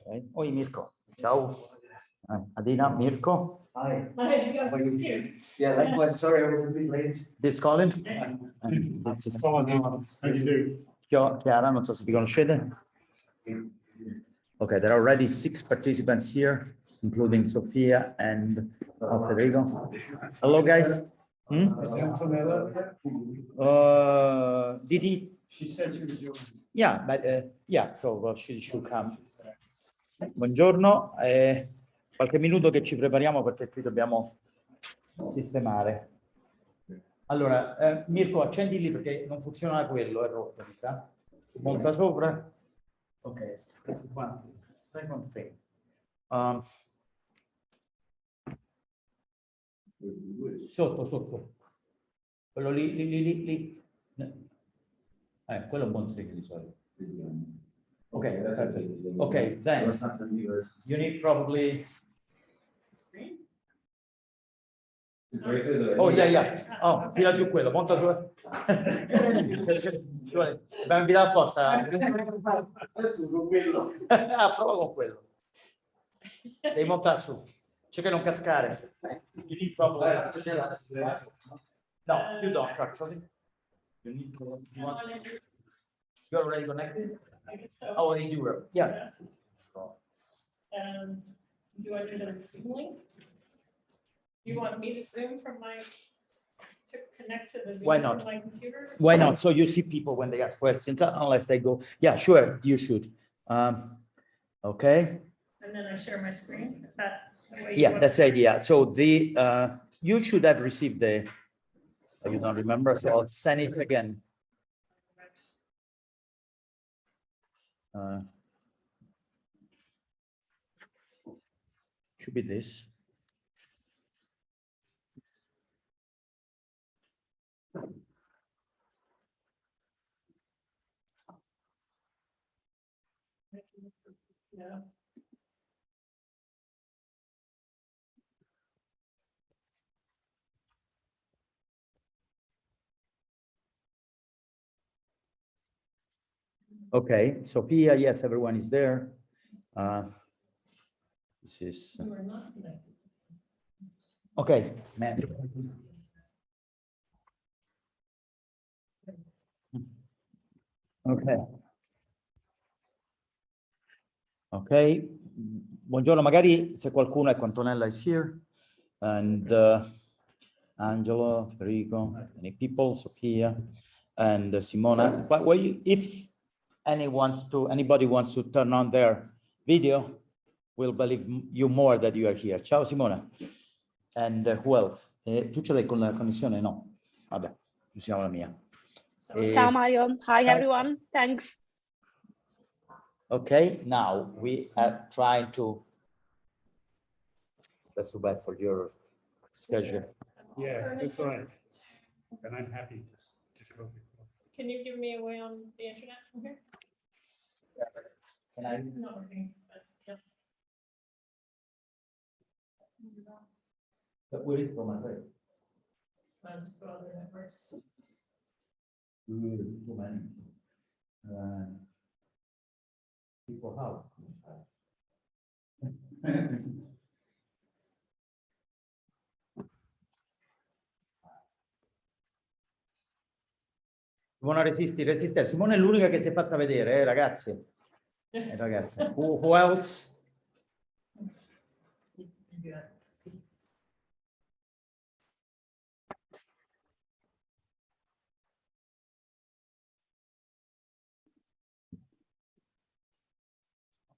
Okay. Oi Mirko. Ciao. Adina, Mirko. Hi. Yeah, likewise. Sorry, I was a bit late. This is Colin. This is Chiara, non so se vi conoscete. Okay, there are already 6 participants here, including Sofia and Federico. Hello, guys. Did he? She said she was yours. Yeah, but yeah, so she should come. Buongiorno, qualche minuto che ci prepariamo perché qui dobbiamo sistemare. Allora, Mirko, accendi lì perché non funziona quello, è rotto, mi sa. Monta sopra. Ok, questi qua. Second thing. Sotto. Quello lì. Quello è un buon segno di solito. Okay, perfect. Okay, then you need probably. Oh, yeah. Oh, tira giù quello, monta su. Abbiamo invitato apposta. Adesso uso quello. Prova con quello. Devi montare su. C'è che non cascare. You need probably. No, you don't actually. You need to. You're already connected? I guess so. Oh, in Europe, yeah. Do I do the Zoom link? You want me to Zoom from to connect to the Zoom Why not? from my computer? Why not? So you see people when they ask questions, unless they go, yeah, sure, you should. Okay. And then I share my screen. Is that the way you Yeah, want that's the to- idea. So you should have received you don't remember, so I'll send it again. Should be this. Yeah. Okay, Sophia, yes, everyone is there. This is You are not connected. okay, man. Okay. Ok, buongiorno, magari se qualcuno, ecco, Antonella is here, and Angelo, Federico, many people, Sofia, and Simona. But if anybody wants to turn on their video, we'll believe you more that you are here. Ciao Simona. And who else? Tu ce l'hai con la connessione? No? Vabbè, usiamo la mia. Ciao Mario. Hi everyone. Thanks. Okay, now we are trying to. That's too bad for your schedule. Yeah, that's right. And I'm happy to go before. Can you give me a way on the internet from here? Can I? Not working, but yeah. But where is from my way? I'll just go other networks. Too many. People how? Simona resiste. Simona è l'unica che si è fatta vedere, ragazzi. Ragazzi. Who else? Yeah.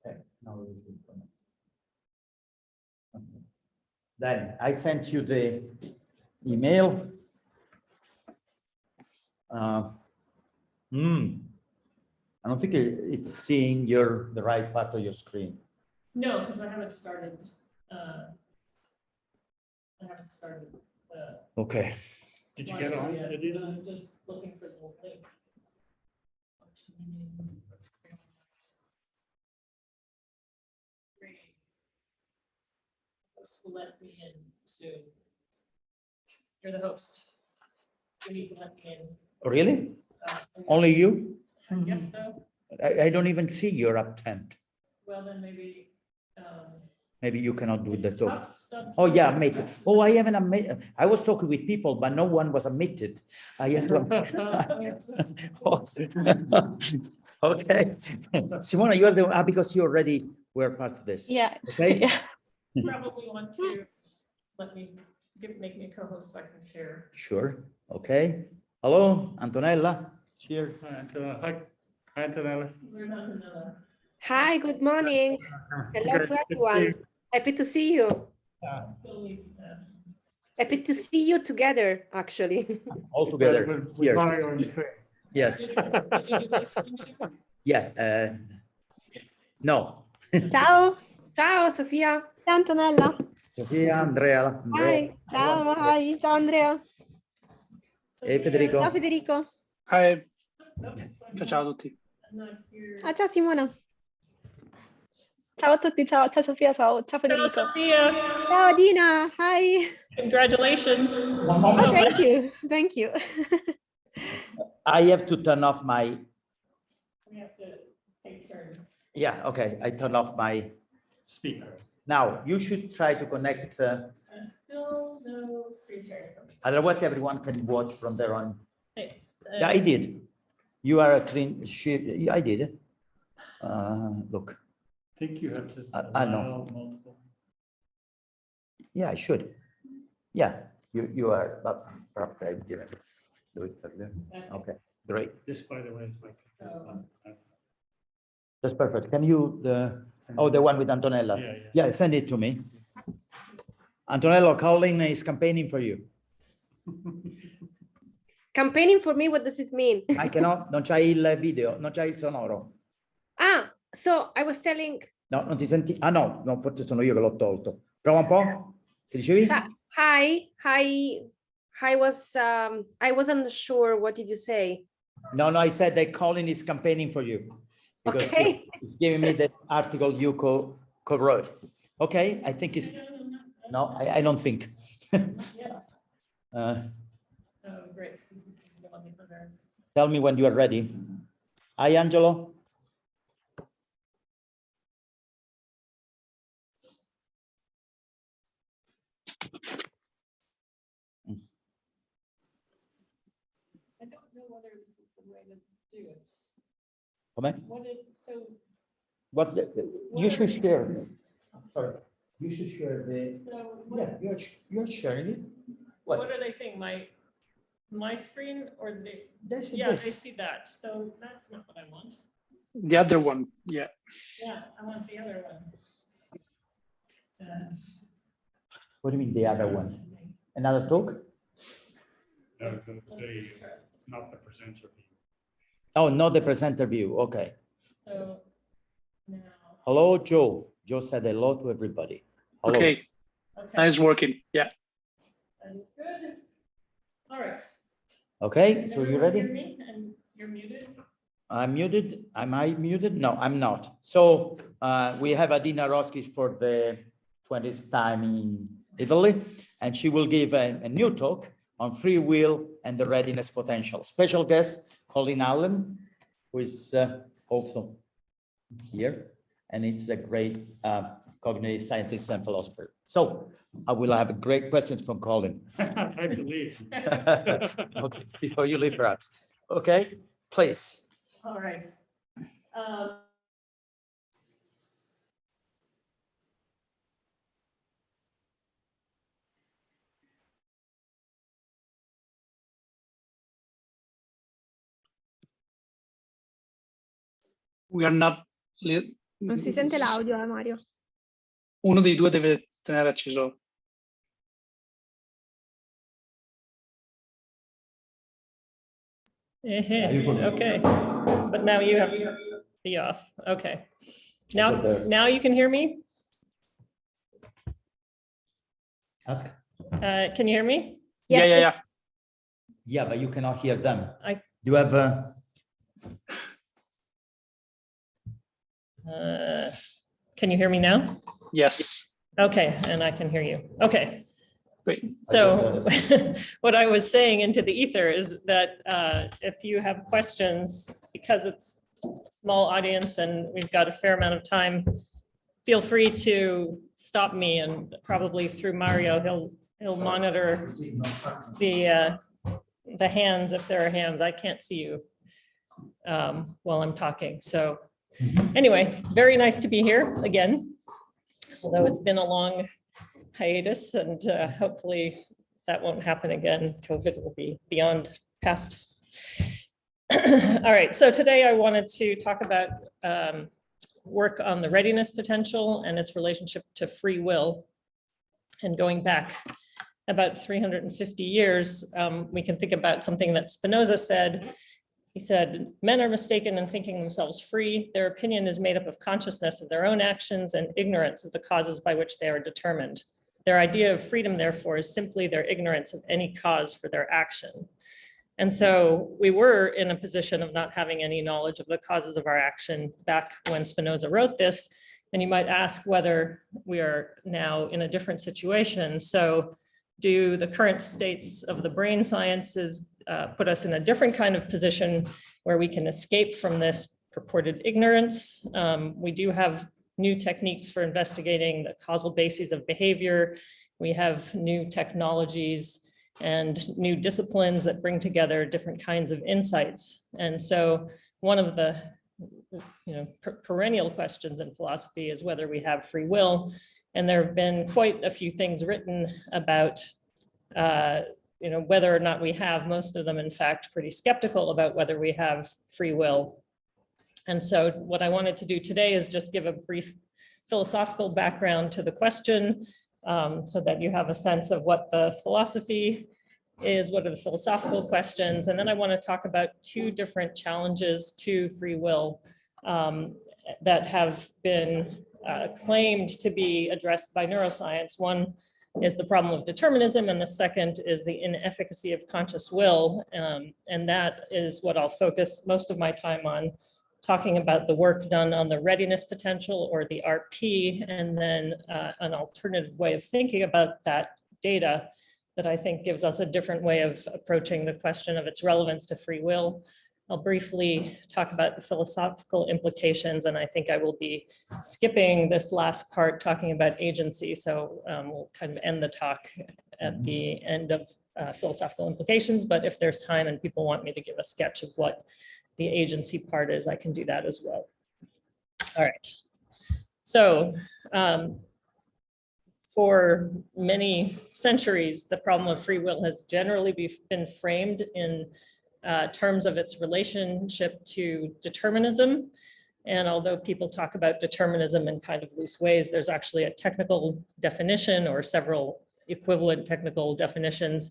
Okay, now we will connect. Okay. Then I sent you the email. I don't think it's seeing the right part of your screen. No, because I haven't started. Okay. Did you get on? yet. Adina? I'm just looking for the link. Let me in soon. You're the host. You need to let me in. Really? Only you? I guess so. I don't even see your attempt. Well, then maybe. Maybe you cannot do the it's talk. tough stuff Oh, to- yeah, admitted. Oh, I haven't admitted. I was talking with people, but no one was admitted. I had to. Okay. Simona, you are the, because you already were part of this. Yeah. Okay. Yeah. Probably want to let me, make me a co-host so I can share. Sure. Okay. Hello, Antonella. Here. Hi, Antonella. We're not another. Hi, good morning. Hello Good to to see everyone. you. Happy to see you. Believe that. Happy to see you together, actually. All together With here. Mario on the train. Yes. Did you do my screen share? Yeah. No. Ciao, Ciao, Sofia. ciao Antonella. Sofia, Andrea. Hi. Ciao, hi. Ciao Andrea. E Federico. Ciao Federico. Hi, Nope, ciao a tutti. I'm not here. Ah, ciao Simona. Ciao a tutti, ciao, ciao Sofia, ciao, ciao Hello, Federico. Sophia. Ciao Adina. Hi. Congratulations. Oh, thank you. Thank you. I have to turn off my, We have to take turns. yeah, okay. I turn off my, Speaker. now you should try to connect, Still no screen sharing from me. otherwise everyone can watch from there on. Hey, Yeah, I did. You are a clean sheet. Yeah, I did. Look, I think you have to. I know. allow multiple. yeah, I should. Yeah, you are, but perhaps I didn't do it earlier. Okay, great. This, by the way, is my. That's perfect. Can you, the one with Antonella? Yeah, Yeah, send it to me. Antonella, Colin is campaigning for you. Campaigning for me, what does it mean? Anche no, non c'hai il video, non c'hai il sonoro. Ah, so I was telling, No, non ti senti? Ah no, no, forse sono io che l'ho tolto. Prova un po'. Che dicevi? I wasn't sure, what did you say? No, I said that Colin is campaigning for you. Because Okay. he's giving me the article you co-wrote. Okay, I think it's, no, I don't think. Yes. Uh, Oh, great. Let me put her- Tell me when you are ready. Hi, Angelo. I don't know whether this is the way to do it. Come? What did, so What's the, you should share. Sorry, you should share the, So yeah, you're sharing it. what What? are they saying? My screen or the, That's yeah, I this. see that. So that's not what I want. The other one, yeah. Yeah, I want the other one. What do you mean the other one? Another talk? No, not the presenter view. Oh, not the presenter view. Okay. So now, Hello, Joe. Joe said hello to everybody. Hello. Okay, okay, nice working. Yeah. that is good. All right. Okay, Can so you everyone hear ready? me? And you're muted? I'm muted. Am I muted? No, I'm not. So we have Adina Roskies for the 20th time in Italy, and she will give a new talk on free will and the readiness potential. Special guest, Colin Allen, who is also here, and he's a great cognitive scientist and philosopher. So I will have great questions from Colin. I believe. Okay, before you leave, perhaps. Okay, please. All right. We are not. Non si sente l'audio, Mario. Uno dei due deve tenere acceso. Okay, but now you have to be off. Okay. Now you can hear me? Ask. Can you hear me? Yeah, Yes, yeah, yeah. Yeah, but you cannot hear them. I- Do you have Can you hear me now? Yes. Okay, and I can hear you. Okay. Great. So what I was saying into the ether is that if you have questions, because it's a small audience and we've got a fair amount of time, feel free to stop me, and probably through Mario, he'll monitor the hands if there are hands. I can't see you while I'm talking. So anyway, very nice to be here again, although it's been a long hiatus, and hopefully that won't happen again. COVID will be beyond past. All right, so today I wanted to talk about work on the readiness potential and its relationship to free will. And going back about 350 years, we can think about something that Spinoza said. He said, men are mistaken in thinking themselves free. Their opinion is made up of consciousness of their own actions and ignorance of the causes by which they are determined. Their idea of freedom, therefore, is simply their ignorance of any cause for their action. And so we were in a position of not having any knowledge of the causes of our action back when Spinoza wrote this. And you might ask whether we are now in a different situation. So do the current states of the brain sciences put us in a different kind of position where we can escape from this purported ignorance? We do have new techniques for investigating the causal bases of behavior. We have new technologies and new disciplines that bring together different kinds of insights. And so one of the perennial questions in philosophy is whether we have free will. And there have been quite a few things written about whether or not we have. Most of them, in fact, pretty skeptical about whether we have free will. And so what I wanted to do today is just give a brief philosophical background to the question, so that you have a sense of what the philosophy is, what are the philosophical questions. And then I want to talk about two different challenges to free will that have been claimed to be addressed by neuroscience. One is the problem of determinism, and the second is the inefficacy of conscious will. And that is what I'll focus most of my time on, talking about the work done on the readiness potential, or the RP, and then an alternative way of thinking about that data that I think gives us a different way of approaching the question of its relevance to free will. I'll briefly talk about the philosophical implications, and I think I will be skipping this last part, talking about agency. So we'll kind of end the talk at the end of philosophical implications, but if there's time and people want me to give a sketch of what the agency part is, I can do that as well. All right. So for many centuries, the problem of free will has generally been framed in terms of its relationship to determinism. And although people talk about determinism in kind of loose ways, there's actually a technical definition, or several equivalent technical definitions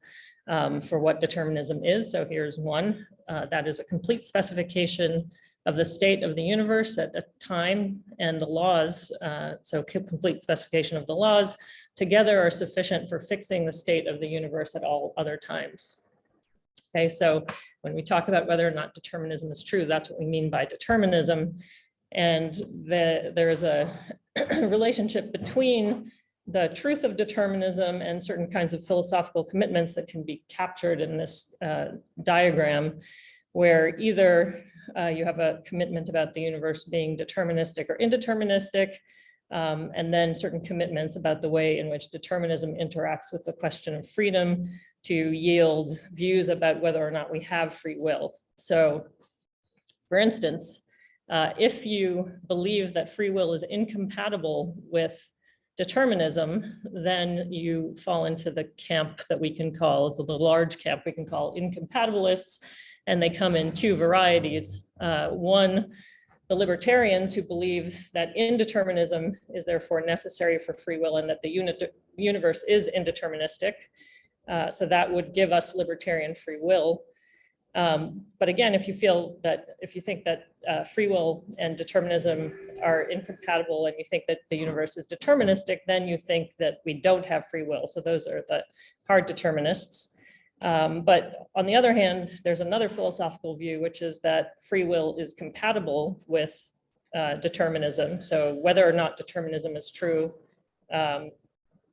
for what determinism is. So here's one, that is a complete specification of the state of the universe at a time, and the laws, so complete specification of the laws together are sufficient for fixing the state of the universe at all other times. Okay, so when we talk about whether or not determinism is true, that's what we mean by determinism. And there is a relationship between the truth of determinism and certain kinds of philosophical commitments that can be captured in this diagram, where either you have a commitment about the universe being deterministic or indeterministic, and then certain commitments about the way in which determinism interacts with the question of freedom to yield views about whether or not we have free will. So, for instance, if you believe that free will is incompatible with determinism, then you fall into the camp that we can call, it's a large camp we can call incompatibilists, and they come in two varieties. One, the libertarians, who believe that indeterminism is therefore necessary for free will and that the universe is indeterministic. So that would give us libertarian free will. But again, if you think that free will and determinism are incompatible, and you think that the universe is deterministic, then you think that we don't have free will. So those are the hard determinists. But on the other hand, there's another philosophical view, which is that free will is compatible with determinism. So whether or not determinism is true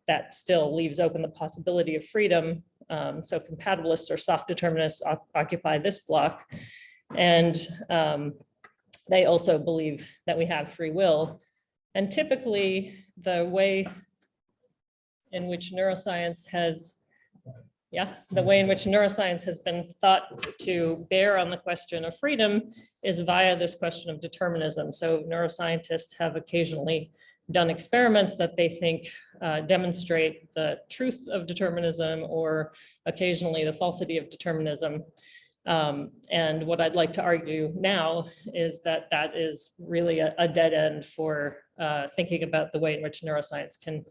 that still leaves open the possibility of freedom. So compatibilists or soft determinists occupy this block. And they also believe that we have free will. And typically the way in which neuroscience has been thought to bear on the question of freedom is via this question of determinism. So neuroscientists have occasionally done experiments that they think demonstrate the truth of determinism or occasionally the falsity of determinism. And what I'd like to argue now is that that is really a dead end for thinking about the way in which neuroscience can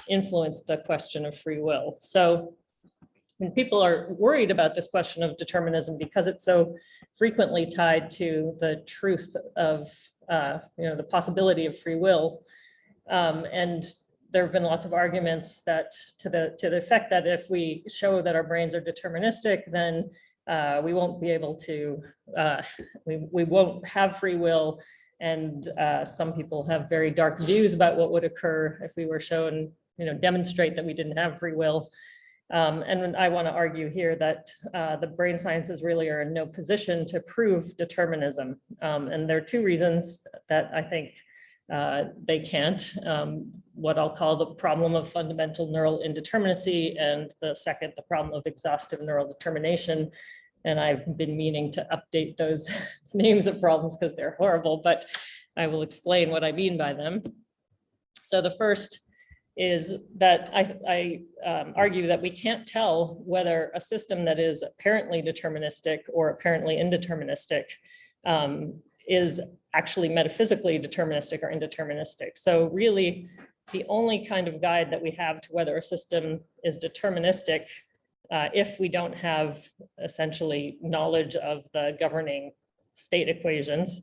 influence the question of free will. So when people are worried about this question of determinism because it's so frequently tied to the truth of the possibility of free will, and there have been lots of arguments that to the effect that if we show that our brains are deterministic, then we won't be able to, we won't have free will. And some people have very dark views about what would occur if we were shown, demonstrate that we didn't have free will. And I want to argue here that the brain sciences really are in no position to prove determinism. And there are two reasons that I think they can't. What I'll call the problem of fundamental neural indeterminacy, and the second, the problem of exhaustive neural determination. And I've been meaning to update those names of problems because they're horrible, but I will explain what I mean by them. So the first is that I argue that we can't tell whether a system that is apparently deterministic or apparently indeterministic is actually metaphysically deterministic or indeterministic. So really, the only kind of guide that we have to whether a system is deterministic, if we don't have essentially knowledge of the governing state equations,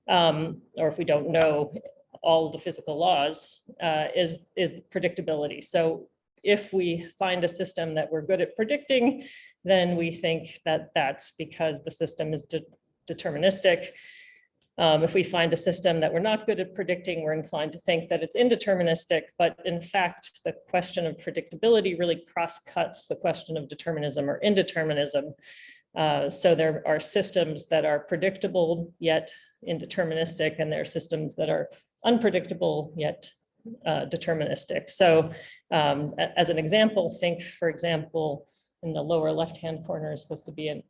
or if we don't know all the physical laws, is predictability. So if we find a system that we're good at predicting, then we think that that's because the system is deterministic. If we find a system that we're not good at predicting, we're inclined to think that it's indeterministic. But in fact, the question of predictability really cross-cuts the question of determinism or indeterminism. So there are systems that are predictable yet indeterministic, and there are systems that are unpredictable yet deterministic. So as an example, think, for example, in the lower left-hand corner is supposed to be an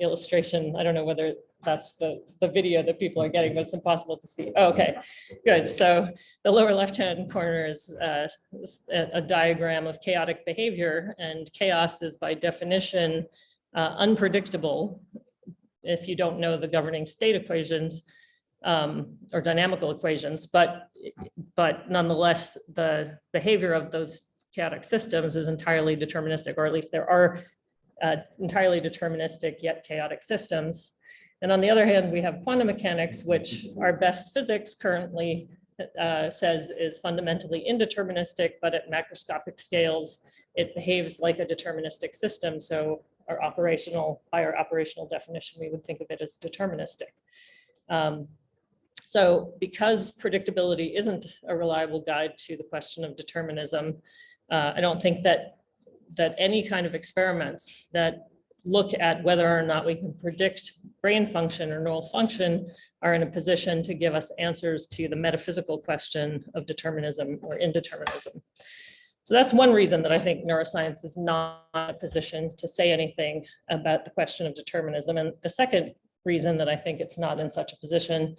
illustration. I don't know whether that's the video that people are getting, but it's impossible to see. Oh, okay, good. So the lower left-hand corner is a diagram of chaotic behavior, and chaos is by definition unpredictable if you don't know the governing state equations or dynamical equations, but nonetheless, the behavior of those chaotic systems is entirely deterministic, or at least there are entirely deterministic yet chaotic systems. And on the other hand, we have quantum mechanics, which our best physics currently says is fundamentally indeterministic, but at macroscopic scales, it behaves like a deterministic system. So by our operational definition, we would think of it as deterministic. So because predictability isn't a reliable guide to the question of determinism, I don't think that any kind of experiments that look at whether or not we can predict brain function or neural function are in a position to give us answers to the metaphysical question of determinism or indeterminism. So that's one reason that I think neuroscience is not in a position to say anything about the question of determinism. And the second reason that I think it's not in such a position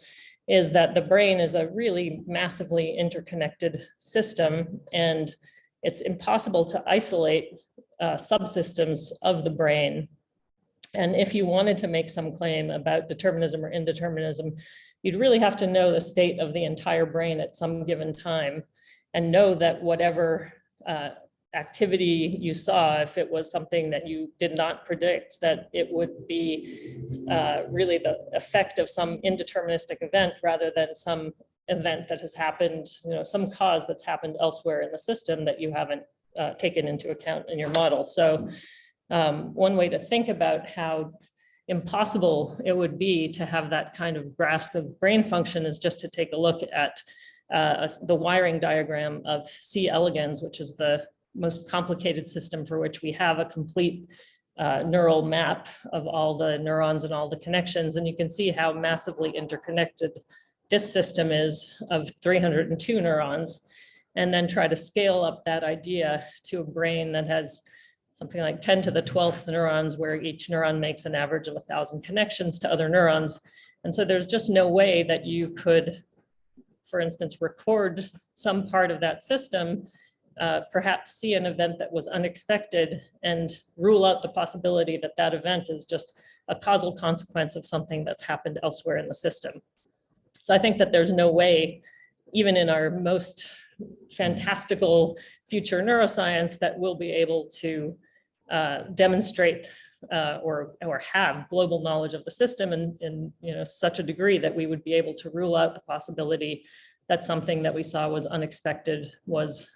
is that the brain is a really massively interconnected system, and it's impossible to isolate subsystems of the brain. And if you wanted to make some claim about determinism or indeterminism, you'd really have to know the state of the entire brain at some given time and know that whatever activity you saw, if it was something that you did not predict, that it would be really the effect of some indeterministic event rather than some event that has happened, some cause that's happened elsewhere in the system that you haven't taken into account in your model. So one way to think about how impossible it would be to have that kind of grasp of brain function is just to take a look at the wiring diagram of C. elegans, which is the most complicated system for which we have a complete neural map of all the neurons and all the connections. And you can see how massively interconnected this system is of 302 neurons, and then try to scale up that idea to a brain that has something like 10 to the 12th neurons, where each neuron makes an average of 1,000 connections to other neurons. And so there's just no way that you could, for instance, record some part of that system, perhaps see an event that was unexpected and rule out the possibility that that event is just a causal consequence of something that's happened elsewhere in the system. So I think that there's no way, even in our most fantastical future neuroscience, that we'll be able to demonstrate or have global knowledge of the system in such a degree that we would be able to rule out the possibility that something that we saw was unexpected was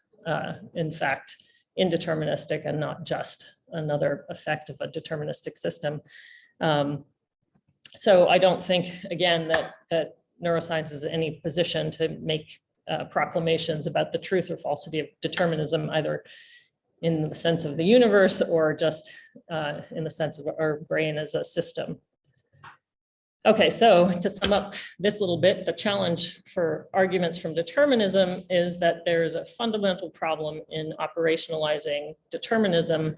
in fact indeterministic and not just another effect of a deterministic system. So I don't think, again, that neuroscience is in any position to make proclamations about the truth or falsity of determinism, either in the sense of the universe or just in the sense of our brain as a system. Okay, so to sum up this little bit, the challenge for arguments from determinism is that there is a fundamental problem in operationalizing determinism,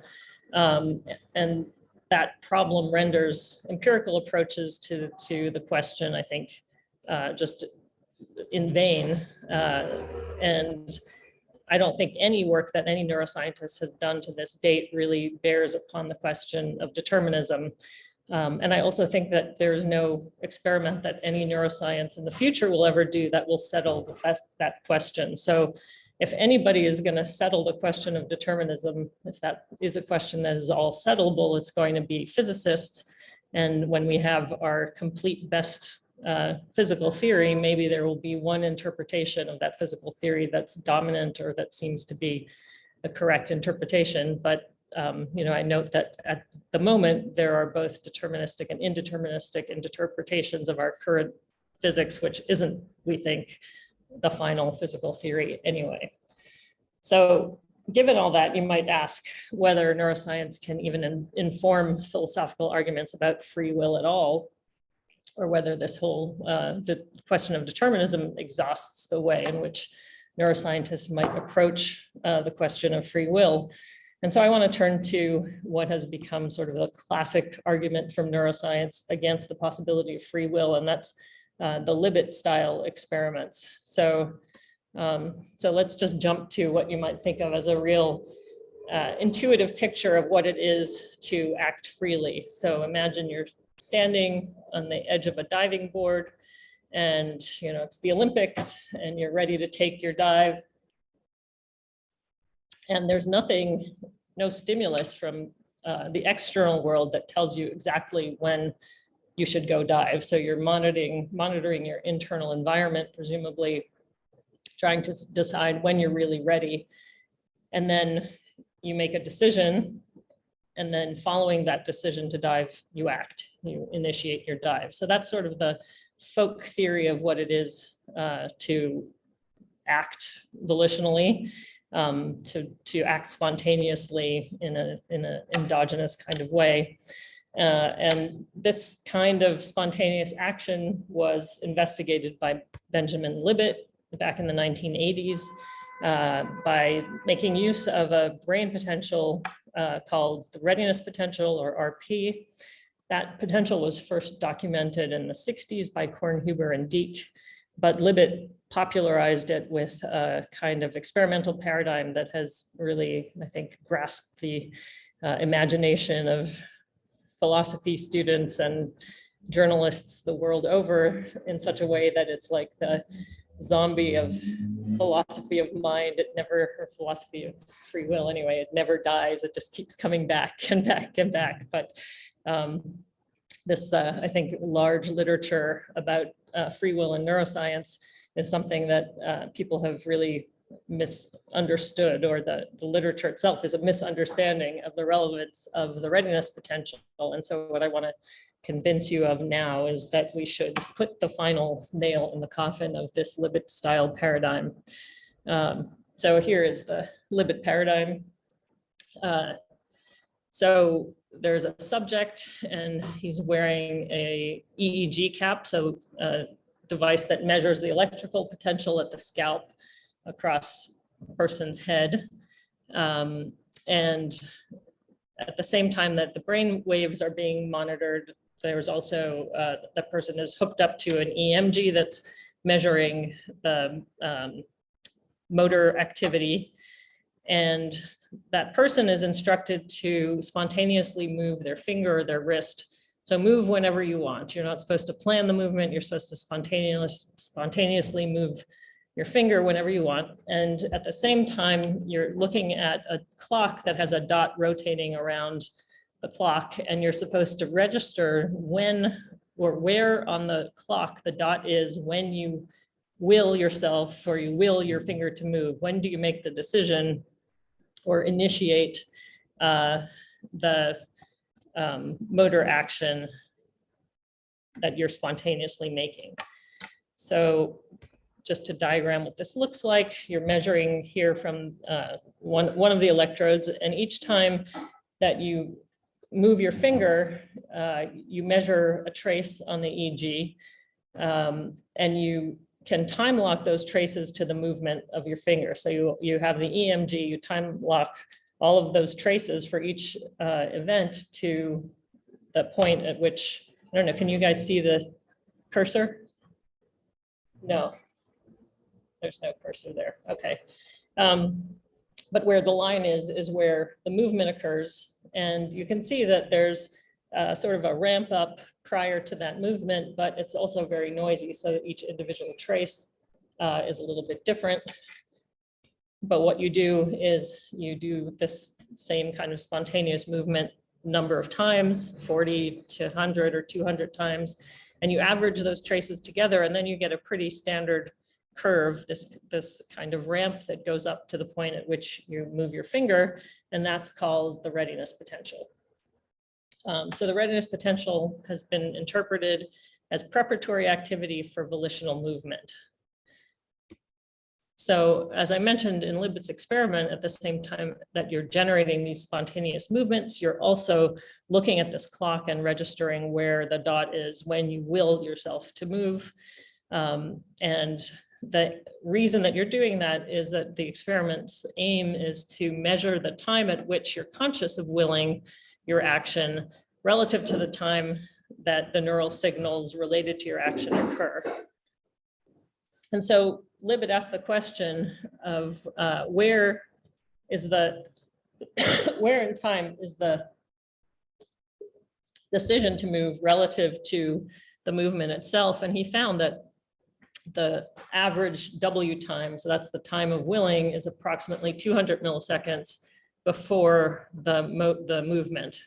and that problem renders empirical approaches to the question, I think, just in vain. And I don't think any work that any neuroscientist has done to this date really bears upon the question of determinism. And I also think that there's no experiment that any neuroscience in the future will ever do that will settle that question. So if anybody is going to settle the question of determinism, if that is a question that is all settleable, it's going to be physicists. And when we have our complete best physical theory, maybe there will be one interpretation of that physical theory that's dominant or that seems to be the correct interpretation. But I note that at the moment, there are both deterministic and indeterministic interpretations of our current physics, which isn't, we think, the final physical theory anyway. So given all that, you might ask whether neuroscience can even inform philosophical arguments about free will at all, or whether this whole question of determinism exhausts the way in which neuroscientists might approach the question of free will. And so I want to turn to what has become sort of a classic argument from neuroscience against the possibility of free will, and that's the Libet style experiments. So let's just jump to what you might think of as a real intuitive picture of what it is to act freely. So imagine you're standing on the edge of a diving board, and it's the Olympics, and you're ready to take your dive. And there's no stimulus from the external world that tells you exactly when you should go dive. So you're monitoring your internal environment, presumably trying to decide when you're really ready. And then you make a decision, and then following that decision to dive, you act, you initiate your dive. So that's sort of the folk theory of what it is to act volitionally. To act spontaneously in an endogenous kind of way. And this kind of spontaneous action was investigated by Benjamin Libet back in the 1980s by making use of a brain potential called the Readiness potential, or RP. That potential was first documented in the 60s by Kornhuber and Dieck, but Libet popularized it with a kind of experimental paradigm that has really, I think, grasped the imagination of philosophy students and journalists the world over in such a way that it's like the zombie of philosophy of mind. It never, or philosophy of free will anyway, it never dies. It just keeps coming back and back and back. But this, I think, large literature about free will and neuroscience is something that people have really misunderstood, or the literature itself is a misunderstanding of the relevance of the readiness potential. And so what I want to convince you of now is that we should put the final nail in the coffin of this Libet style paradigm. So here is the Libet paradigm. So there's a subject and he's wearing a EEG cap, so a device that measures the electrical potential at the scalp across a person's head. And at the same time that the brain waves are being monitored, there's also, the person is hooked up to an EMG that's measuring the motor activity. And that person is instructed to spontaneously move their finger or their wrist. So move whenever you want. You're not supposed to plan the movement. You're supposed to spontaneously move your finger whenever you want. And at the same time, you're looking at a clock that has a dot rotating around the clock, and you're supposed to register when or where on the clock the dot is when you will yourself or you will your finger to move. When do you make the decision or initiate the motor action that you're spontaneously making? So just to diagram what this looks like, you're measuring here from one of the electrodes, and each time that you move your finger, you measure a trace on the EEG, and you can time lock those traces to the movement of your finger. So you have the EMG, you time lock all of those traces for each event to the point at which, I don't know, can you guys see the cursor? No, there's no cursor there. Okay. But where the line is where the movement occurs. And you can see that there's sort of a ramp up prior to that movement, but it's also very noisy, so that each individual trace is a little bit different. But what you do is you do this same kind of spontaneous movement number of times, 40 to 100 or 200 times, and you average those traces together, and then you get a pretty standard curve, this kind of ramp that goes up to the point at which you move your finger, and that's called the readiness potential. So the readiness potential has been interpreted as preparatory activity for volitional movement. So as I mentioned in Libet's experiment, at the same time that you're generating these spontaneous movements, you're also looking at this clock and registering where the dot is when you will yourself to move. And the reason that you're doing that is that the experiment's aim is to measure the time at which you're conscious of willing your action relative to the time that the neural signals related to your action occur. And so Libet asked the question of where in time is the decision to move relative to the movement itself. And he found that the average W time, so that's the time of willing, is approximately 200 milliseconds before the movement.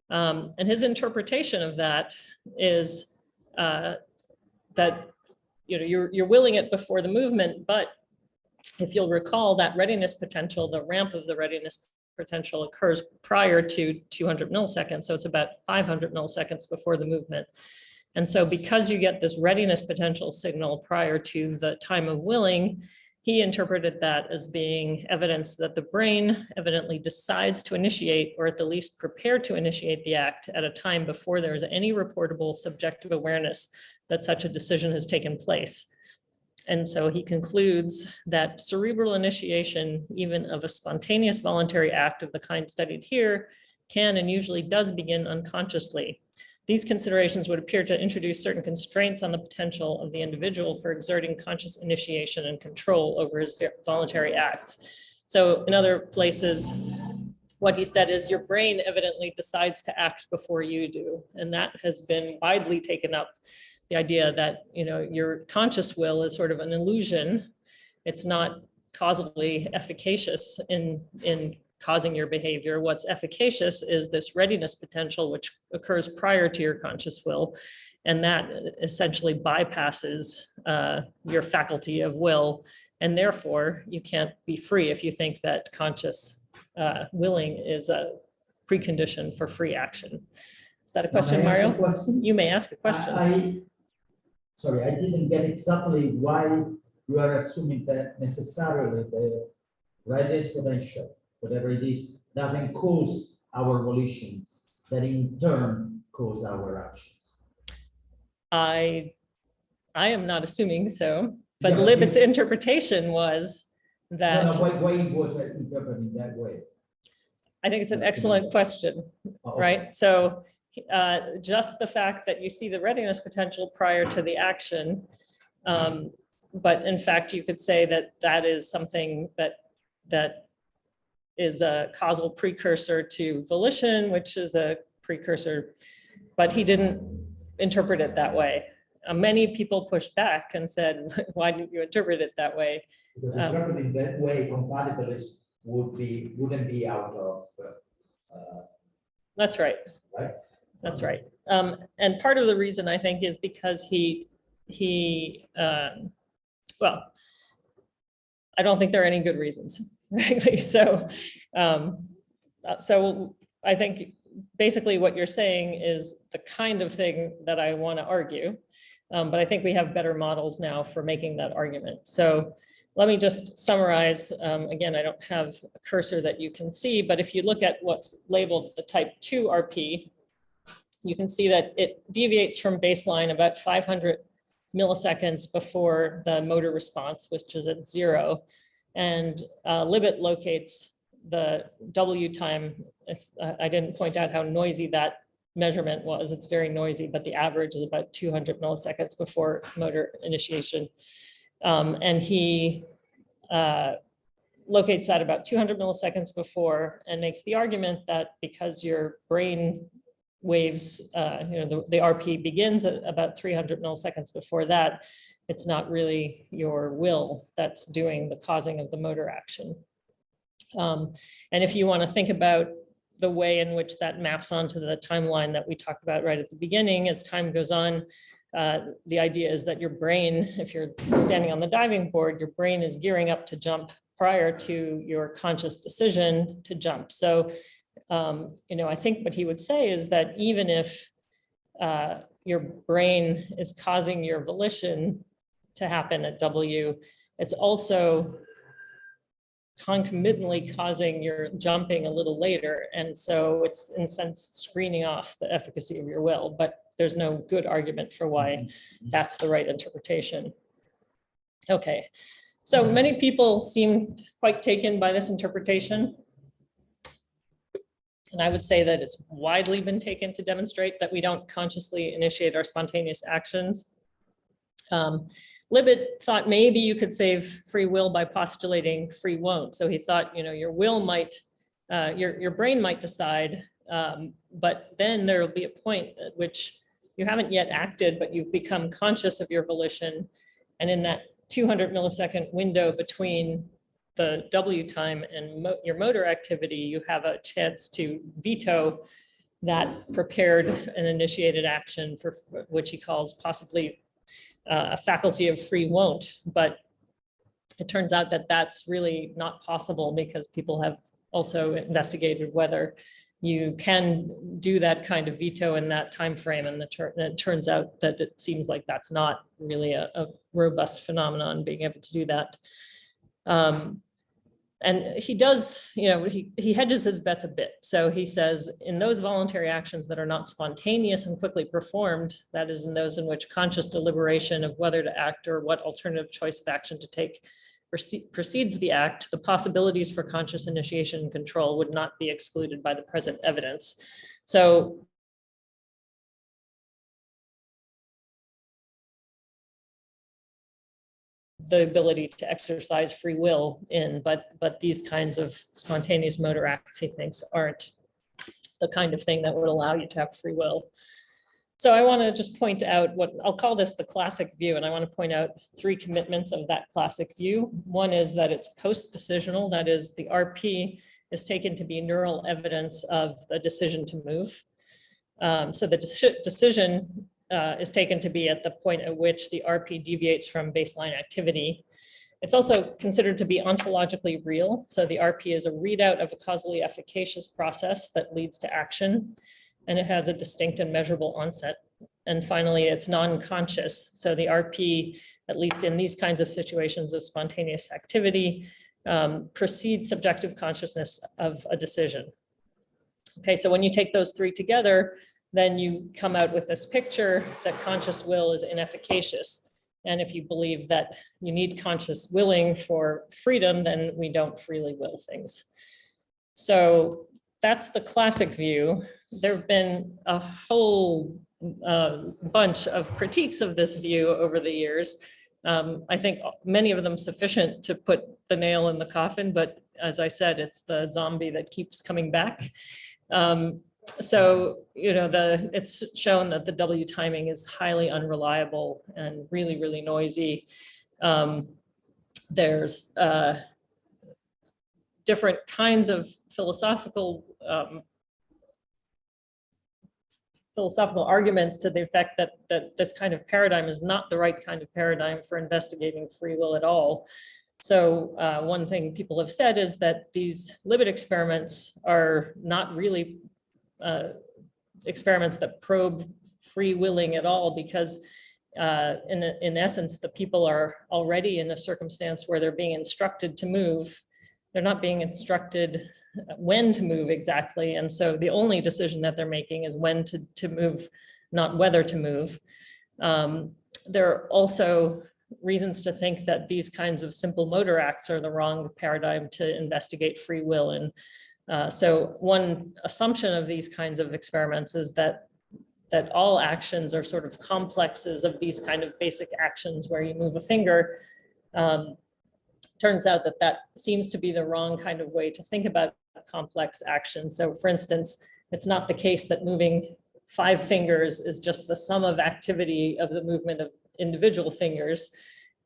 And his interpretation of that is that you're willing it before the movement, but if you'll recall, that readiness potential, the ramp of the readiness potential occurs prior to 200 milliseconds. So it's about 500 milliseconds before the movement. And so because you get this readiness potential signal prior to the time of willing, he interpreted that as being evidence that the brain evidently decides to initiate, or at the least prepare to initiate the act at a time before there is any reportable subjective awareness that such a decision has taken place. And so he concludes that cerebral initiation, even of a spontaneous voluntary act of the kind studied here, can and usually does begin unconsciously. These considerations would appear to introduce certain constraints on the potential of the individual for exerting conscious initiation and control over his voluntary acts. So in other places, what he said is your brain evidently decides to act before you do. And that has been widely taken up, the idea that your conscious will is sort of an illusion. It's not causally efficacious in causing your behavior. What's efficacious is this readiness potential, which occurs prior to your conscious will. And that essentially bypasses your faculty of will And therefore, you can't be free if you think that conscious willing is a precondition for free action. Is that a question, Can I ask a Mario? question? You may ask a question. Sorry, I didn't get exactly why you are assuming that necessarily the readiness potential, whatever it is, doesn't cause our volitions, that in turn cause our actions. I am not assuming so, but Yeah, Libet's interpretation was that. No, why it was interpreted that way? I think it's an excellent question, Oh, right? So just the fact that you see the readiness potential prior to the action, but in fact, you could say that that is something that is a causal precursor to volition, which is a precursor, but he didn't interpret it that way. Many people pushed back and said, why didn't you interpret it that way? Because interpreting that way, compatibilists wouldn't be out of. That's right. Right. That's right. And part of the reason I think is because well, I don't think there are any good reasons, frankly. So I think basically what you're saying is the kind of thing that I want to argue. But I think we have better models now for making that argument. So let me just summarize. Again, I don't have a cursor that you can see, but if you look at what's labeled the type 2 RP, you can see that it deviates from baseline about 500 milliseconds before the motor response, which is at 0. And Libet locates the W time. If I didn't point out how noisy that measurement was, it's very noisy, but the average is about 200 milliseconds before motor initiation. And he locates that about 200 milliseconds before and makes the argument that because your brain waves, the RP begins at about 300 milliseconds before that, it's not really your will that's doing the causing of the motor action. And if you want to think about the way in which that maps onto the timeline that we talked about right at the beginning, as time goes on, the idea is that your brain, if you're standing on the diving board, your brain is gearing up to jump prior to your conscious decision to jump. So, I think what he would say is that even if your brain is causing your volition to happen at W, it's also concomitantly causing your jumping a little later. And so it's in a sense screening off the efficacy of your will, but there's no good argument for why that's the right interpretation. Okay, so many people seem quite taken by this interpretation. And I would say that it's widely been taken to demonstrate that we don't consciously initiate our spontaneous actions. Libet thought maybe you could save free will by postulating free won't. So he thought, your will might, your brain might decide, but then there will be a point at which you haven't yet acted, but you've become conscious of your volition. And in that 200 millisecond window between the W time and your motor activity, you have a chance to veto that prepared and initiated action, for which he calls possibly a faculty of free won't. But it turns out that that's really not possible, because people have also investigated whether you can do that kind of veto in that time frame, and it turns out that it seems like that's not really a robust phenomenon, being able to do that. And he does, he hedges his bets a bit. So he says, in those voluntary actions that are not spontaneous and quickly performed, that is, in those in which conscious deliberation of whether to act or what alternative choice of action to take precedes the act, the possibilities for conscious initiation and control would not be excluded by the present evidence. So the ability to exercise free will but these kinds of spontaneous motor acts, he thinks, aren't the kind of thing that would allow you to have free will. So I want to just point out what I'll call this the classic view, and I want to point out 3 commitments of that classic view. One is that it's post-decisional, that is, the RP is taken to be neural evidence of the decision to move. So the decision is taken to be at the point at which the RP deviates from baseline activity. It's also considered to be ontologically real. So the RP is a readout of a causally efficacious process that leads to action, and it has a distinct and measurable onset. And finally, it's non-conscious. So the RP, at least in these kinds of situations of spontaneous activity, precedes subjective consciousness of a decision. Okay, so when you take those three together, then you come out with this picture that conscious will is inefficacious. And if you believe that you need conscious willing for freedom, then we don't freely will things. So that's the classic view. There have been a whole bunch of critiques of this view over the years. I think many of them sufficient to put the nail in the coffin, but as I said, it's the zombie that keeps coming back. So, you know, it's shown that the W timing is highly unreliable and really, really noisy. There's different kinds of philosophical arguments to the effect that this kind of paradigm is not the right kind of paradigm for investigating free will at all. So one thing people have said is that these Libet experiments are not really experiments that probe free willing at all, because in essence, the people are already in a circumstance where they're being instructed to move. They're not being instructed when to move exactly. And so the only decision that they're making is when to move, not whether to move. There are also reasons to think that these kinds of simple motor acts are the wrong paradigm to investigate free will in. So one assumption of these kinds of experiments is that all actions are sort of complexes of these kind of basic actions where you move a finger. Turns out that seems to be the wrong kind of way to think about complex action. So for instance, it's not the case that moving 5 fingers is just the sum of activity of the movement of individual fingers.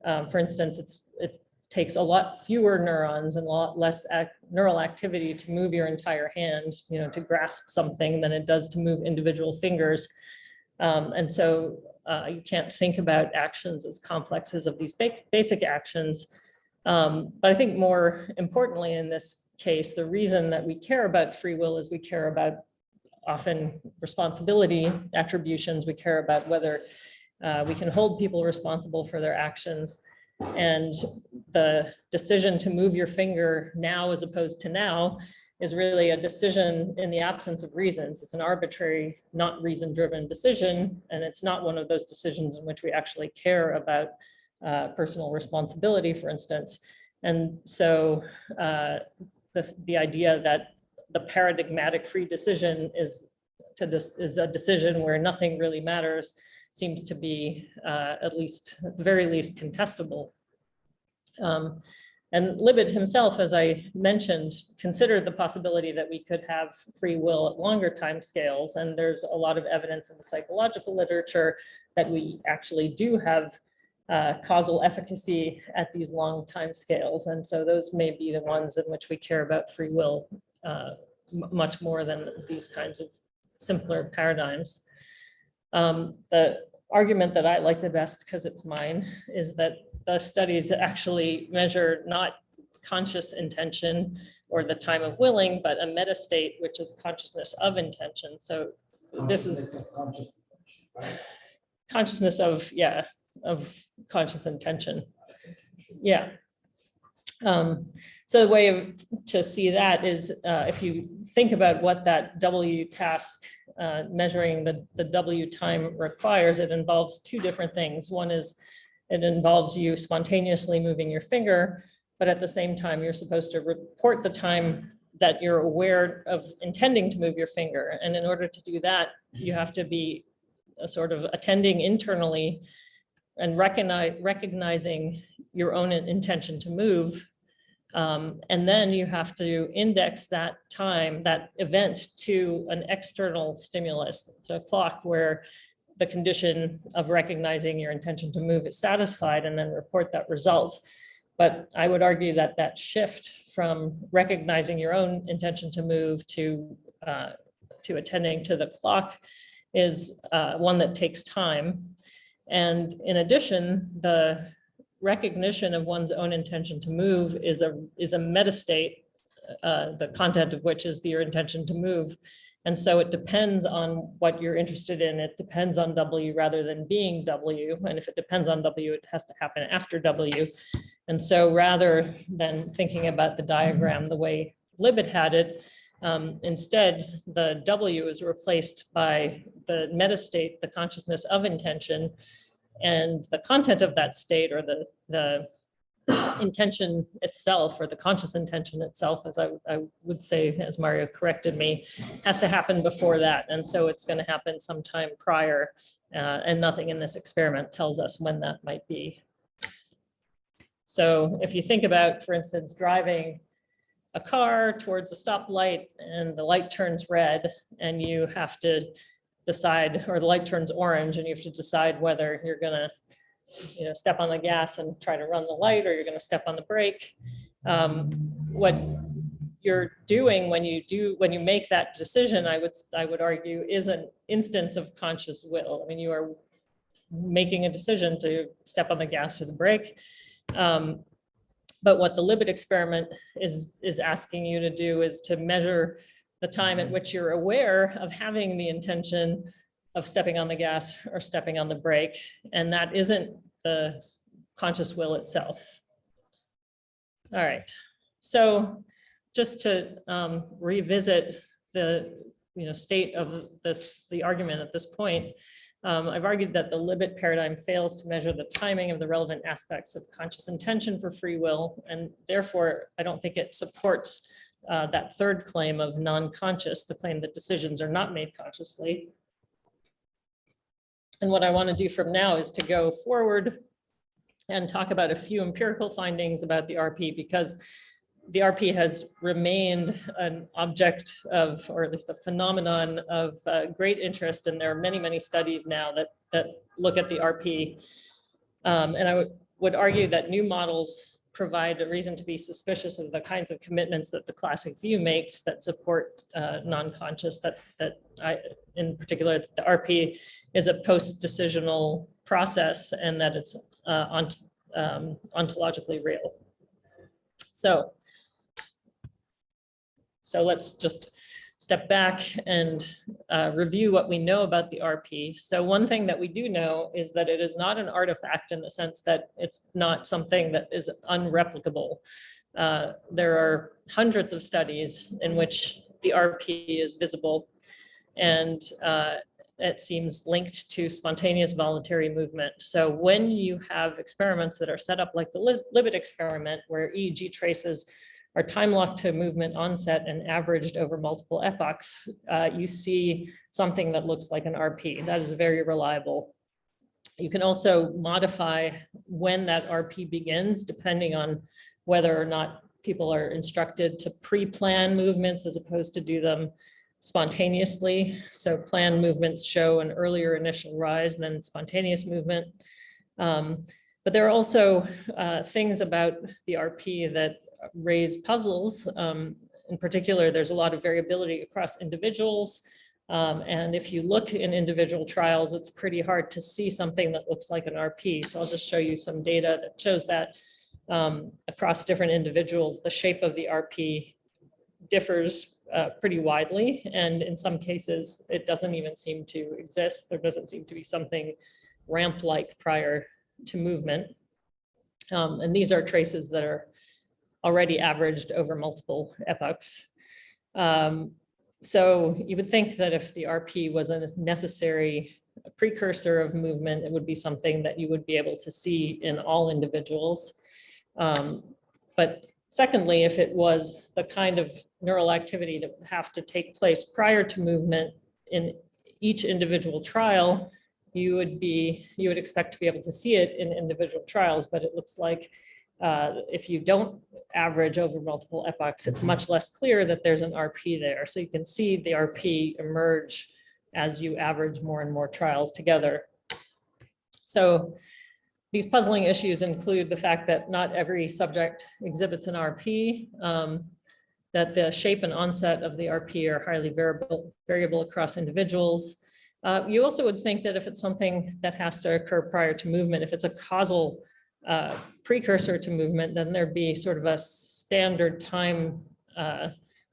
For instance, it takes a lot fewer neurons and a lot less neural activity to move your entire hand, you know, to grasp something than it does to move individual fingers. And so you can't think about actions as complexes of these basic actions. But I think more importantly in this case, the reason that we care about free will is we care about often responsibility attributions. We care about whether we can hold people responsible for their actions. And the decision to move your finger now as opposed to now is really a decision in the absence of reasons. It's an arbitrary, not reason-driven decision, and it's not one of those decisions in which we actually care about personal responsibility, for instance. And so the idea that the paradigmatic free decision is a decision where nothing really matters seems to be at the very least contestable. And Libet himself, as I mentioned, considered the possibility that we could have free will at longer time scales. And there's a lot of evidence in the psychological literature that we actually do have causal efficacy at these long time scales. And so those may be the ones in which we care about free will much more than these kinds of simpler paradigms. The argument that I like the best, because it's mine, is that the studies actually measure not conscious intention or the time of willing, but a meta state, which is consciousness of intention. So this is consciousness of, yeah, of conscious intention. Yeah. So the way to see that is if you think about what that W task measuring the W time requires, it involves 2 different things. One is it involves you spontaneously moving your finger, but at the same time, you're supposed to report the time that you're aware of intending to move your finger. And in order to do that, you have to be sort of attending internally and recognizing your own intention to move. And then you have to index that time, that event, to an external stimulus, the clock, where the condition of recognizing your intention to move is satisfied, and then report that result. But I would argue that that shift from recognizing your own intention to move to attending to the clock is one that takes time. And in addition, the recognition of one's own intention to move is a metastate, the content of which is your intention to move. And so it depends on what you're interested in. It depends on W rather than being W. And if it depends on W, it has to happen after W. And so rather than thinking about the diagram the way Libet had it, instead, the W is replaced by the metastate, the consciousness of intention, and the content of that state, or the intention itself, or the conscious intention itself, as I would say, as Mario corrected me, has to happen before that. And so it's going to happen sometime prior, and nothing in this experiment tells us when that might be. So if you think about, for instance, driving a car towards a stoplight and the light turns red and you have to decide, or the light turns orange and you have to decide whether you're going to step on the gas and try to run the light, or you're going to step on the brake. What you're doing when you make that decision, I would argue, is an instance of conscious will. I mean, you are making a decision to step on the gas or the brake. But what the Libet experiment is asking you to do is to measure the time at which you're aware of having the intention of stepping on the gas or stepping on the brake. And that isn't the conscious will itself. All right. So just to revisit the state of the argument at this point, I've argued that the Libet paradigm fails to measure the timing of the relevant aspects of conscious intention for free will, and therefore I don't think it supports that third claim of non-conscious, the claim that decisions are not made consciously. And what I want to do from now is to go forward and talk about a few empirical findings about the RP, because the RP has remained an object of, or at least a phenomenon of great interest. And there are many, many studies now that look at the RP. And I would argue that new models provide a reason to be suspicious of the kinds of commitments that the classic view makes that support non-conscious, that in particular, the RP is a post-decisional process and that it's ontologically real. So let's just step back and review what we know about the RP. So one thing that we do know is that it is not an artifact in the sense that it's not something that is unreplicable. There are hundreds of studies in which the RP is visible, and it seems linked to spontaneous voluntary movement. So when you have experiments that are set up like the Libet experiment, where EEG traces are time locked to movement onset and averaged over multiple epochs, you see something that looks like an RP. That is very reliable. You can also modify when that RP begins, depending on whether or not people are instructed to pre-plan movements as opposed to do them spontaneously. So planned movements show an earlier initial rise than spontaneous movement. But there are also things about the RP that raise puzzles. In particular, there's a lot of variability across individuals. And if you look in individual trials, it's pretty hard to see something that looks like an RP. So I'll just show you some data that shows that across different individuals, the shape of the RP differs pretty widely. And in some cases, it doesn't even seem to exist. There doesn't seem to be something ramp-like prior to movement. And these are traces that are already averaged over multiple epochs. So you would think that if the RP was a necessary precursor of movement, it would be something that you would be able to see in all individuals. But secondly, if it was the kind of neural activity that would have to take place prior to movement in each individual trial, you would expect to be able to see it in individual trials, but it looks like if you don't average over multiple epochs, it's much less clear that there's an RP there. So you can see the RP emerge as you average more and more trials together. So these puzzling issues include the fact that not every subject exhibits an RP, that the shape and onset of the RP are highly variable across individuals. You also would think that if it's something that has to occur prior to movement, if it's a causal precursor to movement, then there'd be sort of a standard time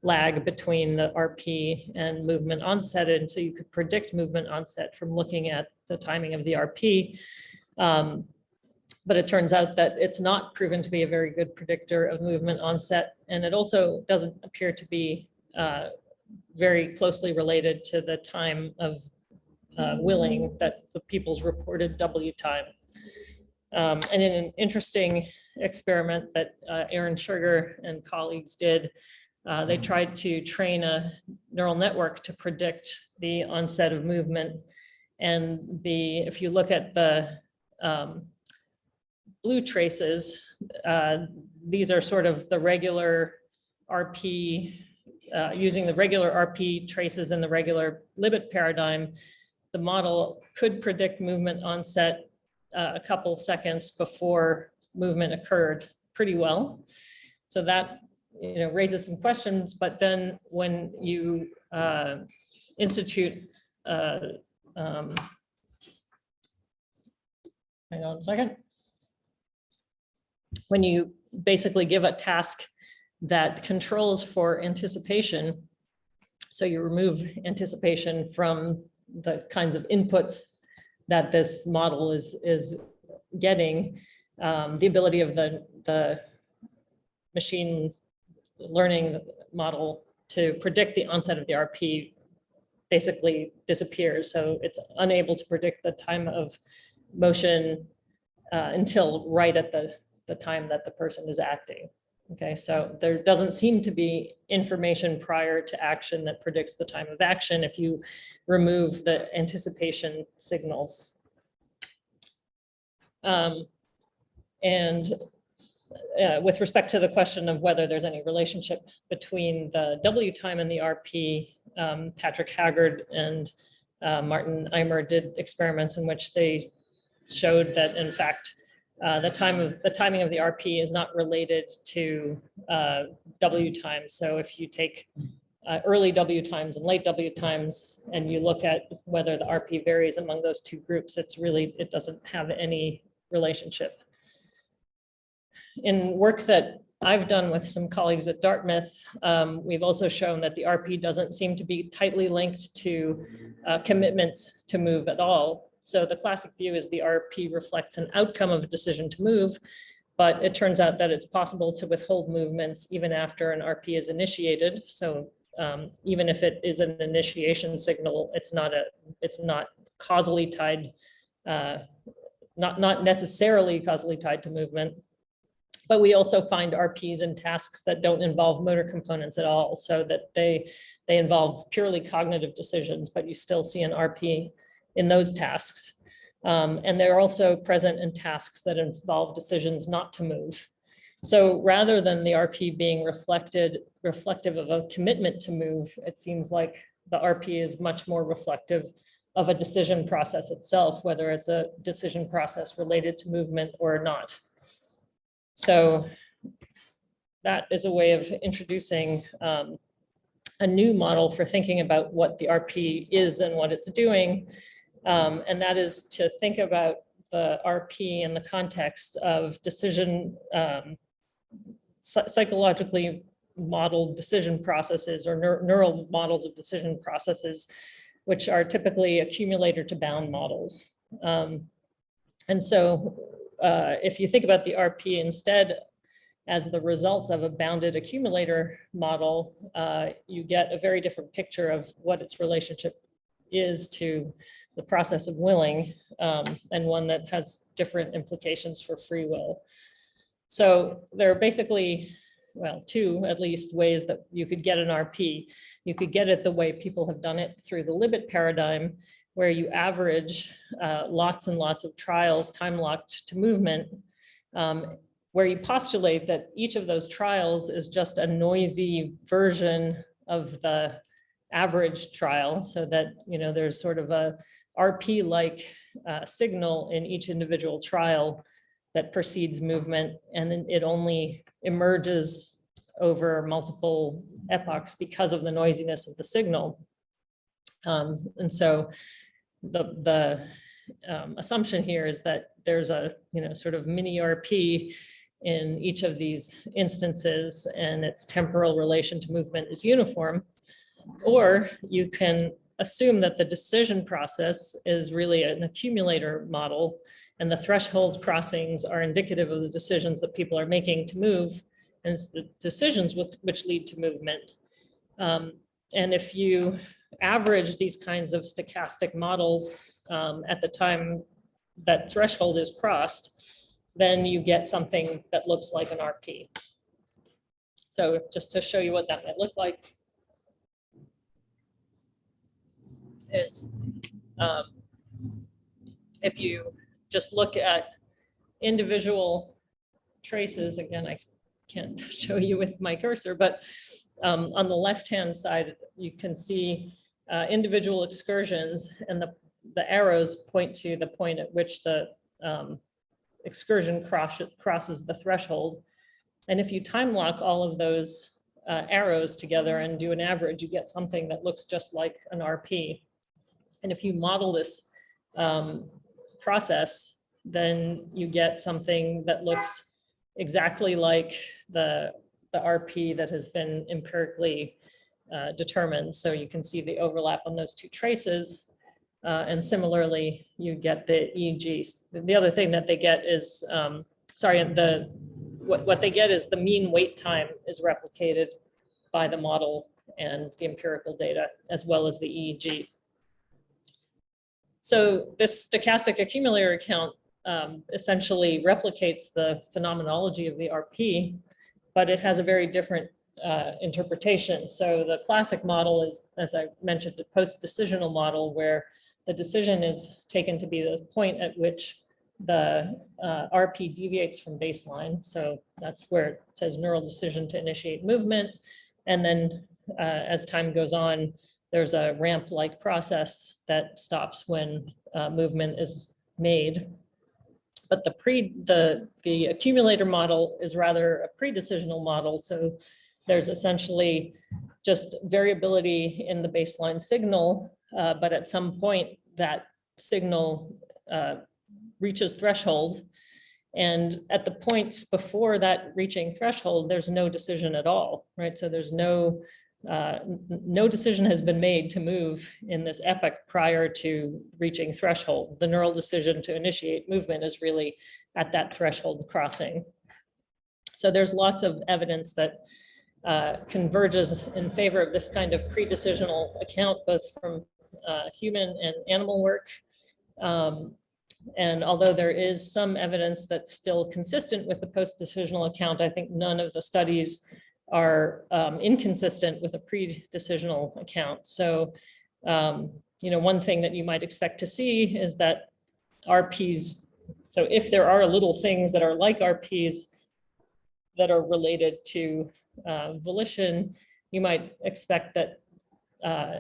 lag between the RP and movement onset. And so you could predict movement onset from looking at the timing of the RP. But it turns out that it's not proven to be a very good predictor of movement onset. And it also doesn't appear to be very closely related to the time of willing that the people's reported W time. And in an interesting experiment that Aaron Sugar and colleagues did, they tried to train a neural network to predict the onset of movement. And if you look at the blue traces, these are sort of the regular RP, using the regular RP traces in the regular Libet paradigm. The model could predict movement onset a couple seconds before movement occurred pretty well. So that raises some questions, but then when you institute hang on a second. When you basically give a task that controls for anticipation, so you remove anticipation from the kinds of inputs that this model is getting, the ability of the machine learning model to predict the onset of the RP basically disappears. So it's unable to predict the time of motion until right at the time that the person is acting. Okay, so there doesn't seem to be information prior to action that predicts the time of action if you remove the anticipation signals. With respect to the question of whether there's any relationship between the W time and the RP, Patrick Haggard and Martin Eimer did experiments in which they showed that, in fact, the timing of the RP is not related to W times. So if you take early W times and late W times and you look at whether the RP varies among those two groups, it doesn't have any relationship. In work that I've done with some colleagues at Dartmouth, we've also shown that the RP doesn't seem to be tightly linked to commitments to move at all. So the classic view is the RP reflects an outcome of a decision to move, but it turns out that it's possible to withhold movements even after an RP is initiated. So even if it is an initiation signal, it's not causally tied, not necessarily causally tied to movement. But we also find RPs in tasks that don't involve motor components at all, so that they involve purely cognitive decisions, but you still see an RP in those tasks. And they're also present in tasks that involve decisions not to move. So rather than the RP being reflective of a commitment to move, it seems like the RP is much more reflective of a decision process itself, whether it's a decision process related to movement or not. So that is a way of introducing a new model for thinking about what the RP is and what it's doing. And that is to think about the RP in the context of decision, psychologically modeled decision processes or neural models of decision processes, which are typically accumulator to bound models. And so if you think about the RP instead as the result of a bounded accumulator model, you get a very different picture of what its relationship is to the process of willing, and one that has different implications for free will. So there are basically, well, two at least ways that you could get an RP. You could get it the way people have done it through the Libet paradigm, where you average lots and lots of trials time locked to movement, where you postulate that each of those trials is just a noisy version of the average trial, so that there's sort of a RP-like signal in each individual trial that precedes movement, and then it only emerges over multiple epochs because of the noisiness of the signal. And so the assumption here is that there's a, sort of mini RP in each of these instances, and its temporal relation to movement is uniform. Or you can assume that the decision process is really an accumulator model, and the threshold crossings are indicative of the decisions that people are making to move, and it's the decisions which lead to movement. And if you average these kinds of stochastic models at the time that threshold is crossed, then you get something that looks like an RP. So just to show you what that might look like is if you just look at individual traces, again, I can't show you with my cursor, but on the left-hand side, you can see individual excursions, and the arrows point to the point at which the excursion crosses the threshold. And if you time lock all of those arrows together and do an average, you get something that looks just like an RP. And if you model this process, then you get something that looks exactly like the RP that has been empirically determined. So you can see the overlap on those two traces. And similarly, you get the EEGs. The other thing that they get is, what they get is the mean wait time is replicated by the model and the empirical data, as well as the EEG. So this stochastic accumulator account essentially replicates the phenomenology of the RP, but it has a very different interpretation. So the classic model is, as I mentioned, a post-decisional model where the decision is taken to be the point at which the RP deviates from baseline. So that's where it says neural decision to initiate movement. And then as time goes on, there's a ramp-like process that stops when movement is made. But the accumulator model is rather a pre-decisional model. So there's essentially just variability in the baseline signal, but at some point that signal reaches threshold. And at the points before that reaching threshold, there's no decision at all, right? So there's no decision has been made to move in this epoch prior to reaching threshold. The neural decision to initiate movement is really at that threshold crossing. So there's lots of evidence that converges in favor of this kind of pre-decisional account, both from human and animal work. And although there is some evidence that's still consistent with the post-decisional account, I think none of the studies are inconsistent with a pre-decisional account. So, one thing that you might expect to see is that RPs, so if there are little things that are like RPs that are related to volition, you might expect that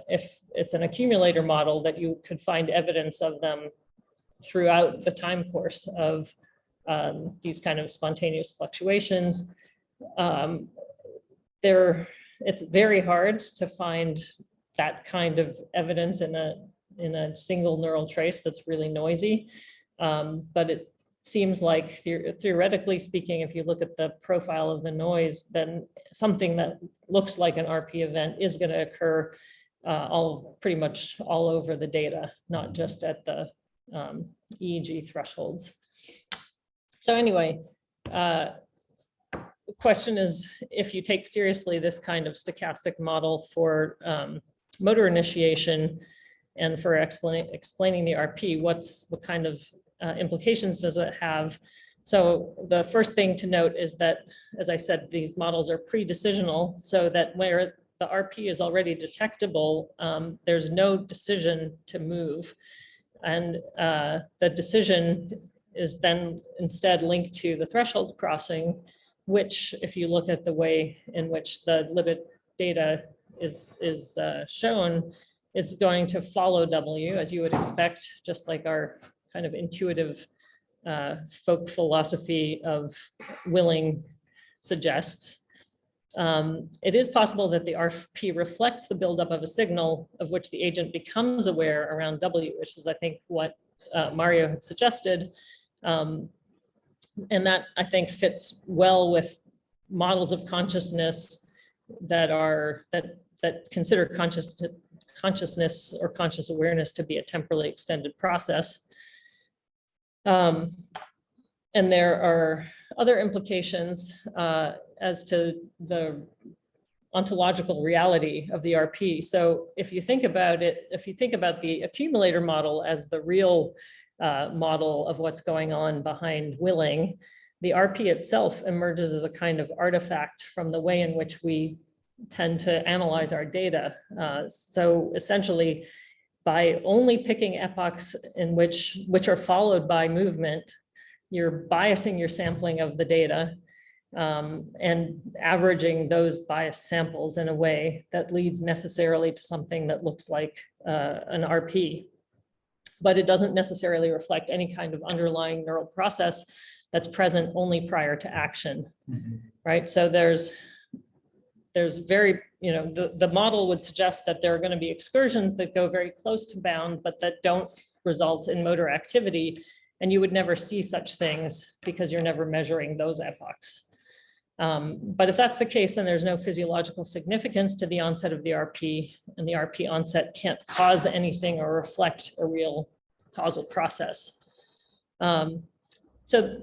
if it's an accumulator model, that you could find evidence of them throughout the time course of these kind of spontaneous fluctuations. It's very hard to find that kind of evidence in a single neural trace that's really noisy. But it seems like theoretically speaking, if you look at the profile of the noise, then something that looks like an RP event is going to occur pretty much all over the data, not just at the EEG thresholds. So anyway, the question is, if you take seriously this kind of stochastic model for motor initiation and for explaining the RP, what kind of implications does it have? So the first thing to note is that, as I said, these models are pre-decisional, so that where the RP is already detectable, there's no decision to move. And the decision is then instead linked to the threshold crossing, which, if you look at the way in which the Libet data is shown, is going to follow W, as you would expect, just like our kind of intuitive folk philosophy of willing suggests. It is possible that the RP reflects the buildup of a signal of which the agent becomes aware around W, which is, I think, what Mario had suggested. And that, I think, fits well with models of consciousness that consider consciousness or conscious awareness to be a temporally extended process. And there are other implications as to the ontological reality of the RP. So if you think about it, if you think about the accumulator model as the real model of what's going on behind willing, the RP itself emerges as a kind of artifact from the way in which we tend to analyze our data. So essentially, by only picking epochs in which are followed by movement, you're biasing your sampling of the data and averaging those biased samples in a way that leads necessarily to something that looks like an RP. But it doesn't necessarily reflect any kind of underlying neural process that's present only prior to action, right? So there's very, the model would suggest that there are going to be excursions that go very close to bound, but that don't result in motor activity. And you would never see such things because you're never measuring those epochs. But if that's the case, then there's no physiological significance to the onset of the RP, and the RP onset can't cause anything or reflect a real causal process. So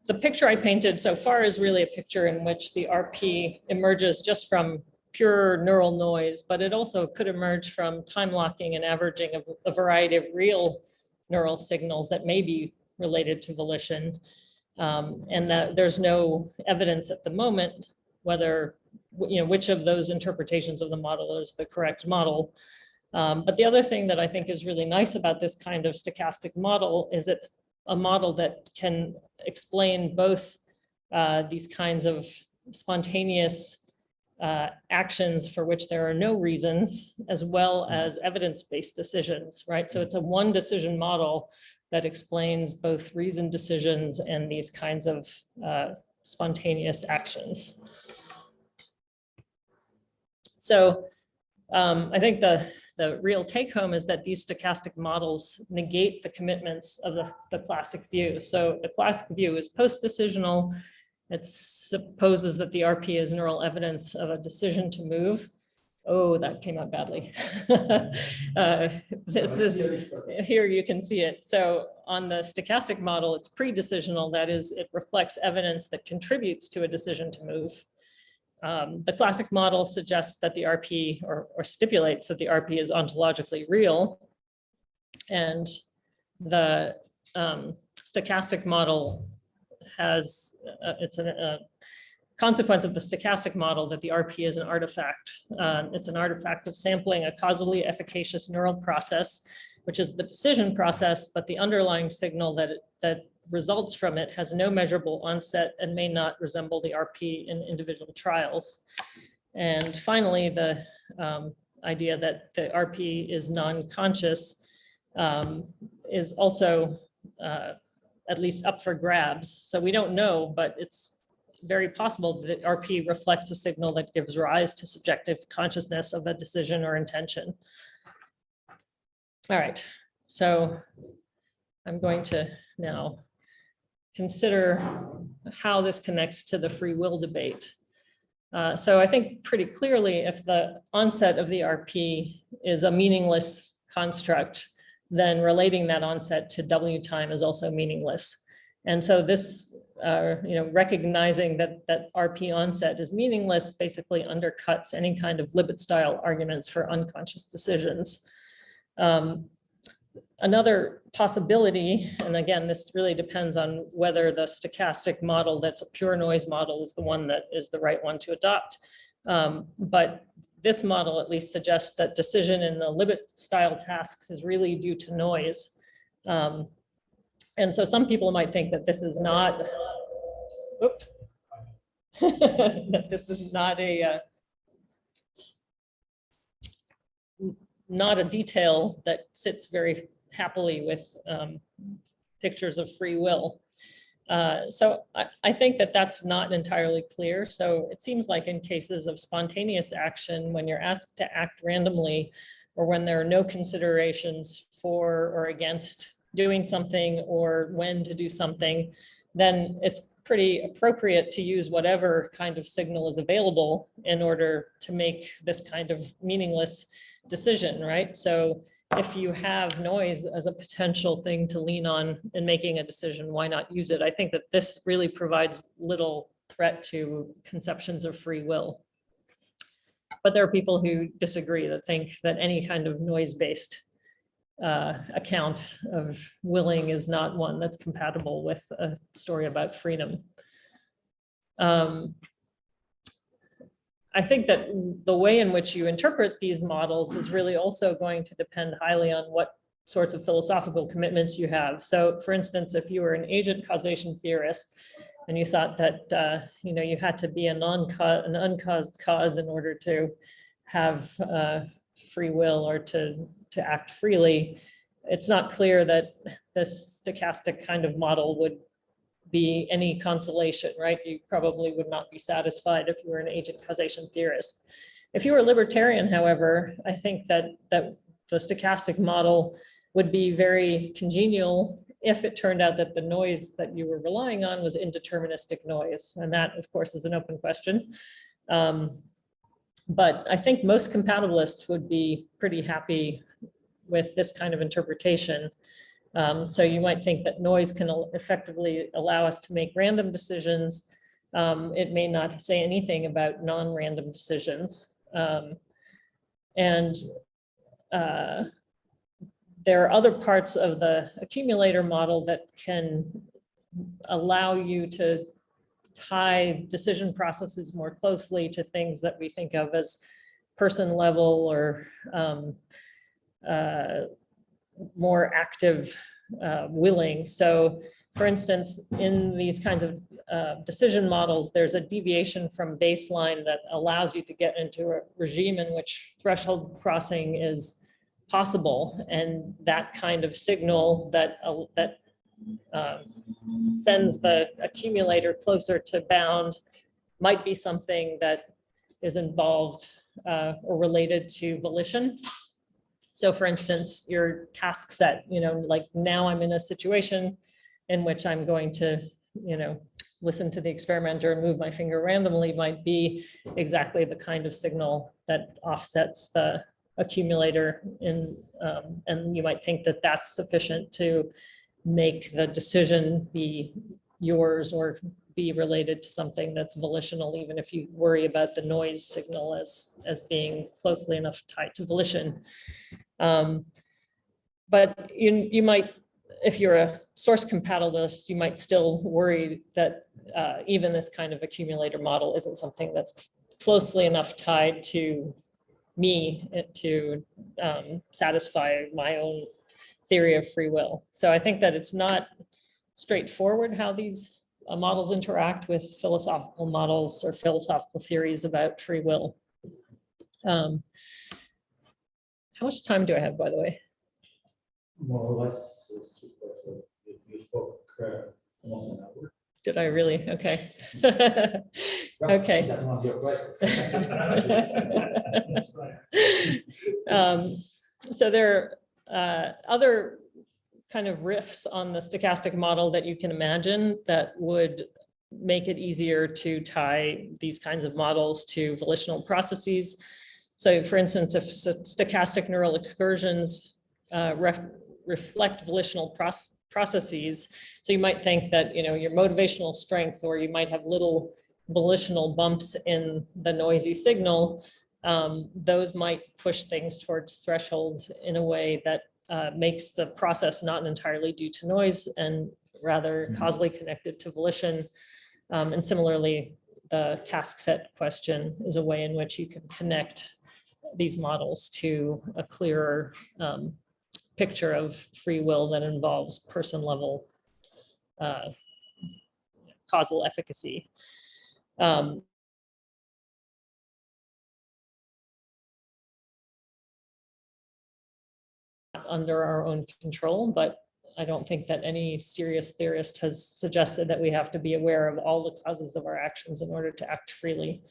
the picture I painted so far is really a picture in which the RP emerges just from pure neural noise, but it also could emerge from time locking and averaging of a variety of real neural signals that may be related to volition. And that there's no evidence at the moment whether, which of those interpretations of the model is the correct model. But the other thing that I think is really nice about this kind of stochastic model is it's a model that can explain both these kinds of spontaneous actions for which there are no reasons, as well as evidence-based decisions, right? So it's a one decision model that explains both reasoned decisions and these kinds of spontaneous actions. So I think the real take home is that these stochastic models negate the commitments of the classic view. So the classic view is post-decisional. It supposes that the RP is neural evidence of a decision to move. Oh, that came out badly. This is, here you can see it. So on the stochastic model, it's pre-decisional. That is, it reflects evidence that contributes to a decision to move. The classic model suggests that the RP, or stipulates that the RP is ontologically real. And the stochastic model has, it's a consequence of the stochastic model that the RP is an artifact. It's an artifact of sampling a causally efficacious neural process, which is the decision process, but the underlying signal that results from it has no measurable onset and may not resemble the RP in individual trials. And finally, the idea that the RP is non-conscious is also at least up for grabs. So we don't know, but it's very possible that RP reflects a signal that gives rise to subjective consciousness of a decision or intention. All right, so I'm going to now consider how this connects to the free will debate. So I think pretty clearly, if the onset of the RP is a meaningless construct, then relating that onset to W time is also meaningless. And so this, recognizing that RP onset is meaningless basically undercuts any kind of Libet style arguments for unconscious decisions. Another possibility, and again, this really depends on whether the stochastic model that's a pure noise model is the one that is the right one to adopt. But this model at least suggests that decision in the Libet style tasks is really due to noise. And so some people might think that this is not, that this is not a detail that sits very happily with pictures of free will. So I think that that's not entirely clear. So it seems like in cases of spontaneous action, when you're asked to act randomly, or when there are no considerations for or against doing something or when to do something, then it's pretty appropriate to use whatever kind of signal is available in order to make this kind of meaningless decision, right? So if you have noise as a potential thing to lean on in making a decision, why not use it? I think that this really provides little threat to conceptions of free will. But there are people who disagree, that think that any kind of noise-based account of willing is not one that's compatible with a story about freedom. I think that the way in which you interpret these models is really also going to depend highly on what sorts of philosophical commitments you have. So for instance, if you were an agent causation theorist and you thought that you had to be an uncaused cause in order to have free will or to act freely, it's not clear that this stochastic kind of model would be any consolation, right? You probably would not be satisfied if you were an agent causation theorist. If you were a libertarian, however, I think that the stochastic model would be very congenial if it turned out that the noise that you were relying on was indeterministic noise. And that, of course, is an open question. But I think most compatibilists would be pretty happy with this kind of interpretation. So you might think that noise can effectively allow us to make random decisions. It may not say anything about non-random decisions. There are other parts of the accumulator model that can allow you to tie decision processes more closely to things that we think of as person level or more active willing. So for instance, in these kinds of decision models, there's a deviation from baseline that allows you to get into a regime in which threshold crossing is possible. And that kind of signal that sends the accumulator closer to bound might be something that is involved or related to volition. So for instance, your task set, like now I'm in a situation in which I'm going to, listen to the experimenter and move my finger randomly might be exactly the kind of signal that offsets the accumulator and you might think that that's sufficient to make the decision be yours or be related to something that's volitional, even if you worry about the noise signal as being closely enough tied to volition. But you might, if you're a source compatibilist, you might still worry that even this kind of accumulator model isn't something that's closely enough tied to me to satisfy my own theory of free will. So I think that it's not straightforward how these models interact with philosophical models or philosophical theories about free will. How much time do I have, by the way? More or less, you spoke almost an hour. Did I really? Okay. Okay. That's one of your questions. That's right. So there are other kind of riffs on the stochastic model that you can imagine that would make it easier to tie these kinds of models to volitional processes. So for instance, if stochastic neural excursions reflect volitional processes, so you might think that your motivational strength, or you might have little volitional bumps in the noisy signal, those might push things towards thresholds in a way that makes the process not entirely due to noise and rather causally connected to volition. And similarly, the task set question is a way in which you can connect these models to a clearer picture of free will that involves person level causal efficacy. Under our own control, but I don't think that any serious theorist has suggested that we have to be aware of all the causes of our actions in order to act freely.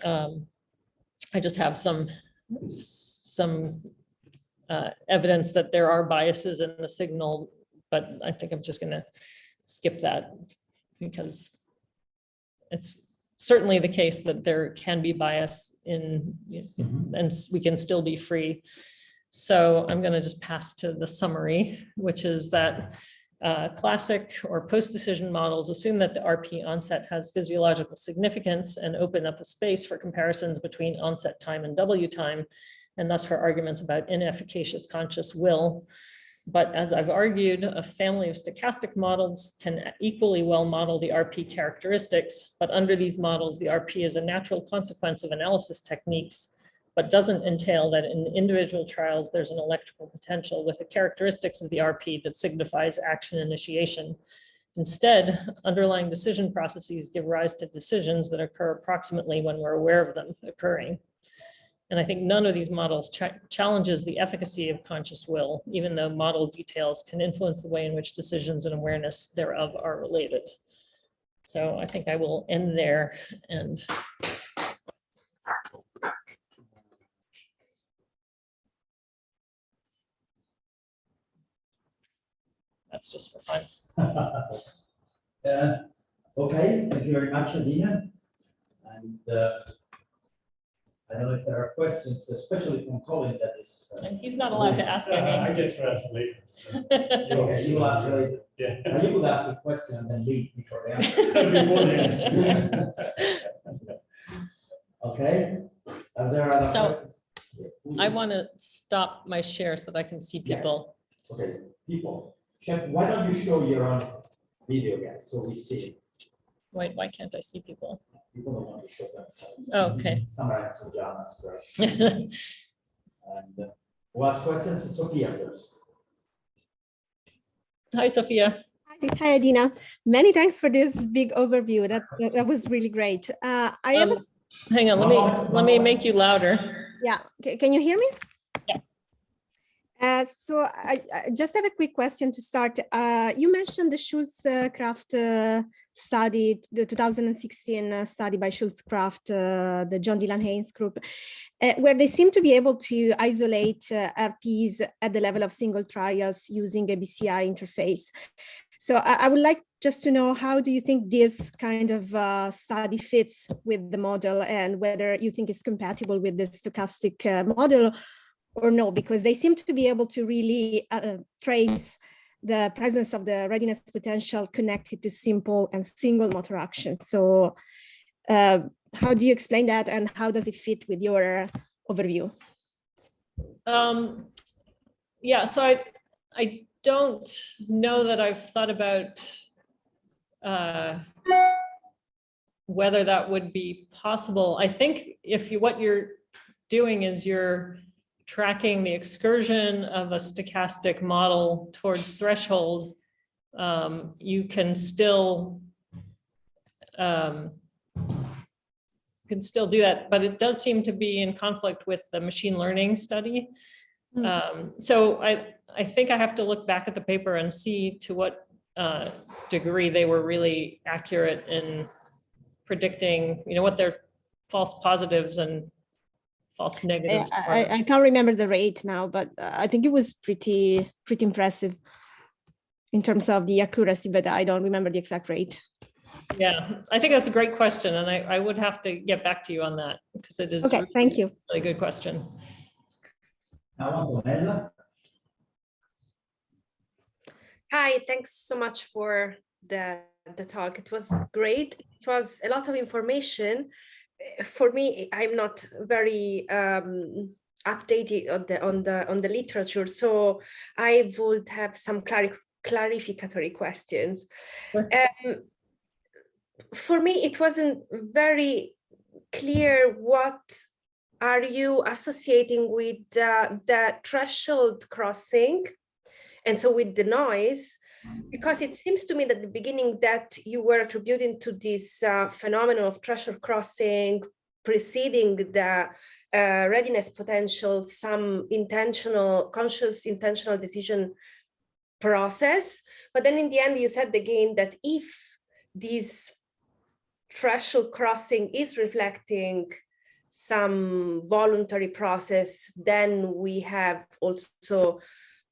I just have some evidence that there are biases in the signal, but I think I'm just going to skip that because it's certainly the case that there can be bias in, and we can still be free. So I'm going to just pass to the summary, which is that classic or post-decision models assume that the RP onset has physiological significance and open up a space for comparisons between onset time and W time, and thus for arguments about inefficacious conscious will. But as I've argued, a family of stochastic models can equally well model the RP characteristics, but under these models, the RP is a natural consequence of analysis techniques, but doesn't entail that in individual trials, there's an electrical potential with the characteristics of the RP that signifies action initiation. Instead, underlying decision processes give rise to decisions that occur approximately when we're aware of them occurring. And I think none of these models challenges the efficacy of conscious will, even though model details can influence the way in which decisions and awareness thereof are related. So I think I will end there, and that's just for fun. Okay, thank you very much, Adina. And I don't know if there are questions, especially from Colin, that is. And he's not allowed to ask I any. get to ask later. So. Okay, you will ask later. Yeah. You could ask a question and then leave before the answer. Before the answer. Okay. Are there other So, questions? I want to stop my share so that I can see people. Okay, people, Chef, why don't you show your own video again so we see it? Wait, why can't I see people? People don't want to show themselves. Oh, okay. Some are actually pajamas, correct? And who has questions? Sophia first. Hi, Sophia. Hi, Adina. Many thanks for this big overview. That was really great. I have Hang on, let me make you louder. yeah. Can you hear me? Yeah. So I just have a quick question to start. You mentioned the Schultzcraft study, the 2016 study by Schultzcraft, the John Dylan Haynes group, where they seem to be able to isolate RPs at the level of single trials using a BCI interface. So I would like just to know, how do you think this kind of study fits with the model, and whether you think it's compatible with the stochastic model or no, because they seem to be able to really trace the presence of the readiness potential connected to simple and single motor actions. So how do you explain that, and how does it fit with your overview? Yeah, so I don't know that I've thought about whether that would be possible. I think if what you're doing is you're tracking the excursion of a stochastic model towards threshold, you can still do that, but it does seem to be in conflict with the machine learning study. So I think I have to look back at the paper and see to what degree they were really accurate in predicting, what their false positives and false negatives. I can't remember the rate now, but I think it was pretty impressive in terms of the accuracy, but I don't remember the exact rate. Yeah, I think that's a great question, and I would have to get back to you on that, because it is okay. Thank you. Really good question. Now Antonella. Hi, thanks so much for the talk. It was great. It was a lot of information. For me, I'm not very updated on the literature, so I would have some clarificatory questions. Sure. For me, it wasn't very clear what are you associating with the threshold crossing, and so with the noise, because it seems to me that at the beginning that you were attributing to this phenomenon of threshold crossing preceding the readiness potential, some conscious intentional decision process. But then in the end, you said again that if this threshold crossing is reflecting some voluntary process, then we have also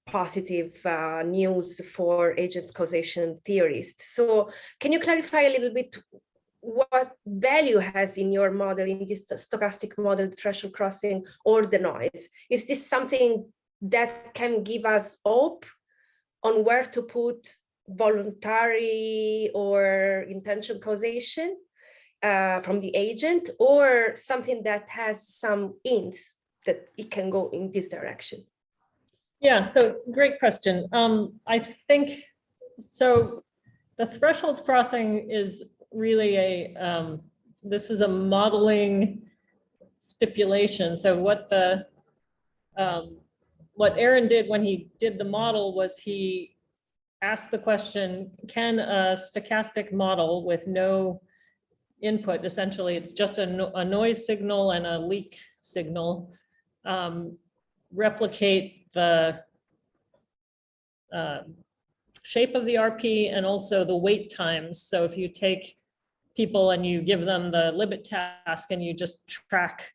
positive news for agent causation theorists. So can you clarify a little bit what value has in your model, in this stochastic model, the threshold crossing or the noise? Is this something that can give us hope on where to put voluntary or intention causation from the agent, or something that has some hints that it can go in this direction? Yeah, so great question. I think, so the threshold crossing is really this is a modeling stipulation. So what Aaron did when he did the model was he asked the question, can a stochastic model with no input, essentially it's just a noise signal and a leak signal, replicate the shape of the RP and also the wait times. So if you take people and you give them the Libet task and you just track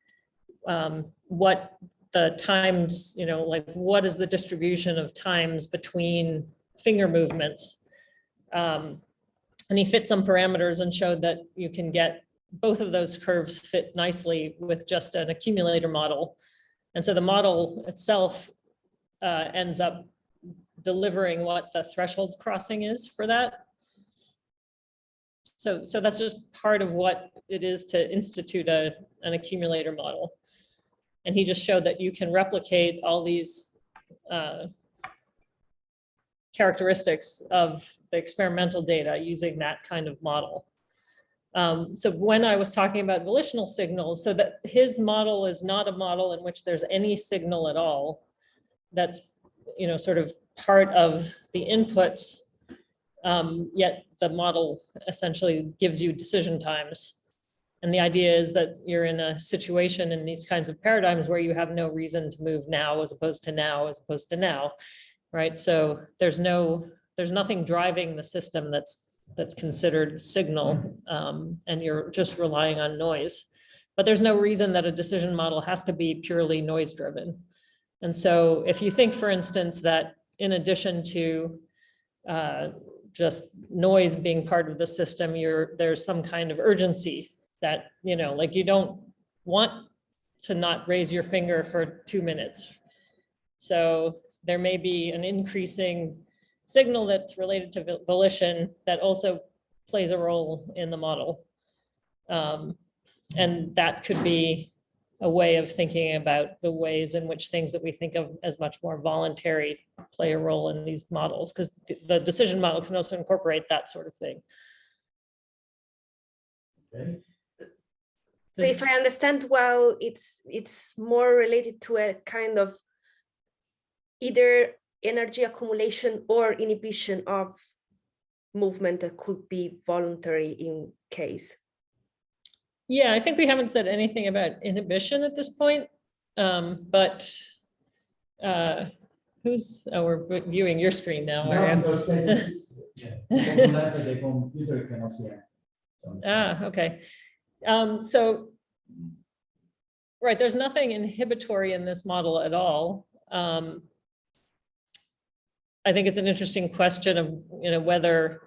what the times, like what is the distribution of times between finger movements. And he fit some parameters and showed that you can get both of those curves fit nicely with just an accumulator model. And so the model itself ends up delivering what the threshold crossing is for that. So that's just part of what it is to institute an accumulator model. And he just showed that you can replicate all these characteristics of the experimental data using that kind of model. So when I was talking about volitional signals, so that his model is not a model in which there's any signal at all, that's sort of part of the inputs, yet the model essentially gives you decision times. And the idea is that you're in a situation in these kinds of paradigms where you have no reason to move now as opposed to now as opposed to now, right? So there's nothing driving the system that's considered signal, and you're just relying on noise. But there's no reason that a decision model has to be purely noise driven. And so if you think, for instance, that in addition to just noise being part of the system, there's some kind of urgency that, like you don't want to not raise your finger for 2 minutes. So there may be an increasing signal that's related to volition that also plays a role in the model. And that could be a way of thinking about the ways in which things that we think of as much more voluntary play a role in these models, because the decision model can also incorporate that sort of thing. Okay. So if I understand well, it's more related to a kind of either energy accumulation or inhibition of movement that could be voluntary in case. Yeah, I think we haven't said anything about inhibition at this point, but we're viewing your screen now. The computer cannot see it. Okay. So, right, there's nothing inhibitory in this model at all. I think it's an interesting question of, whether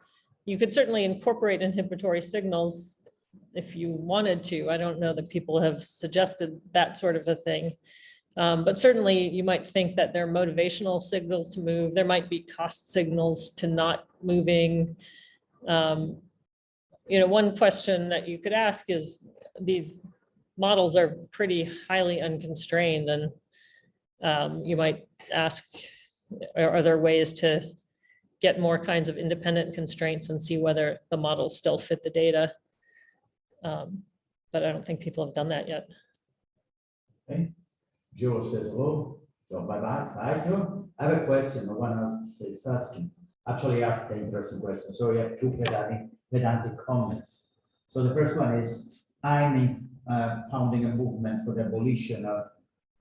you could certainly incorporate inhibitory signals if you wanted to. I don't know that people have suggested that sort of a thing. But certainly you might think that there are motivational signals to move. There might be cost signals to not moving. One question that you could ask is, these models are pretty highly unconstrained, and you might ask, are there ways to get more kinds of independent constraints and see whether the models still fit the data? But I don't think people have done that yet. Okay. Joe says hello. So bye, Joe. I have a question. No one else is asking. Actually asked an interesting question. So we have two pedantic comments. So the first one is, I'm founding a movement for the abolition of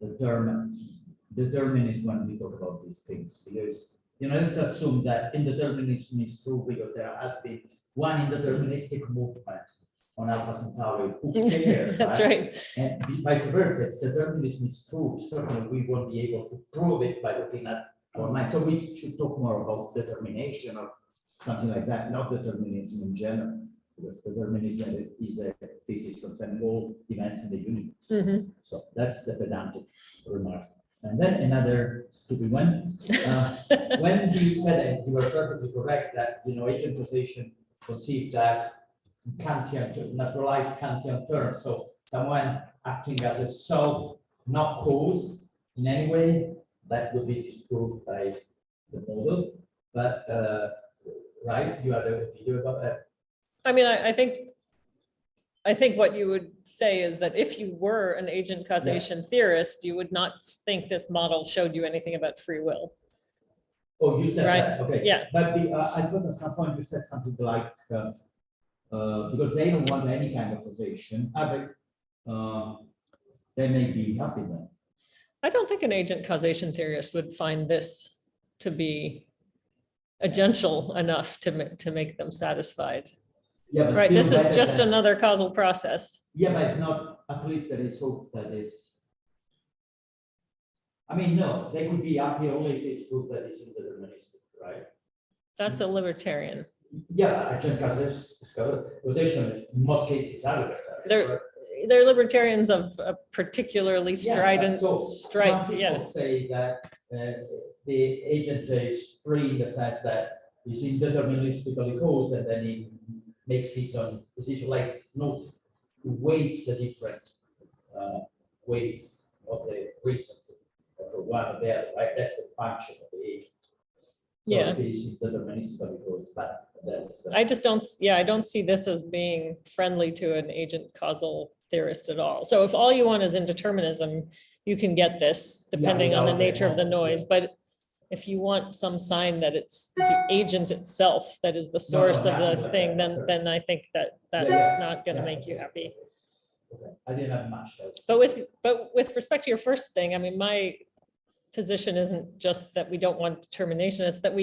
the term determinism when we talk about these things, because let's assume that indeterminism is true because there has been one indeterministic movement on Alpha Centauri, who cares? That's right. And vice versa, if determinism is true, certainly we won't be able to prove it by looking at our mind. So we should talk more about determination or something like that, not determinism in general. Because determinism is a thesis concerning all events in the universe. So that's the pedantic remark. And then another stupid one. When you said, and you were perfectly correct, that agent causation conceived that Kantian, naturalized Kantian terms. So someone acting as a self, not cause in any way, that would be disproved by the model. But right, you have a video about that. I mean, I think what you would say is that if you were an agent causation theorist, you would not think this model showed you anything about free will. Oh, you said Right. that, okay. Yeah. But I thought at some point you said something like, because they don't want any kind of causation, they may be happy then. I don't think an agent causation theorist would find this to be agential enough to make them satisfied. Yeah, but Right, still this is better just than- another causal process. Yeah, but it's not, at least there is hope that is. I mean, no, they could be happy only if it's proof that it's indeterministic, right? That's a libertarian. Yeah, agent causation is in most cases are libertarian. They're libertarians of a particularly Yeah, strident so stripe, some people yes. say that the agent is free in the sense that it's indeterministically caused, and then he makes his own decision, like notes, weights the different weights of the reasons for one or the other, right? That's the function of the agent. So Yeah. if it is deterministically caused, but that's. I just don't, I don't see this as being friendly to an agent causal theorist at all. So if all you want is indeterminism, you can get this depending on the without the nature of the model, yeah. noise. But if you want some sign that it's the agent itself that is the No, source of nothing the like thing, that, then I think that that's Yeah, not going to yeah, make you happy. Okay, I didn't have much else. But with respect to your first thing, I mean, my position isn't just that we don't want determination, it's that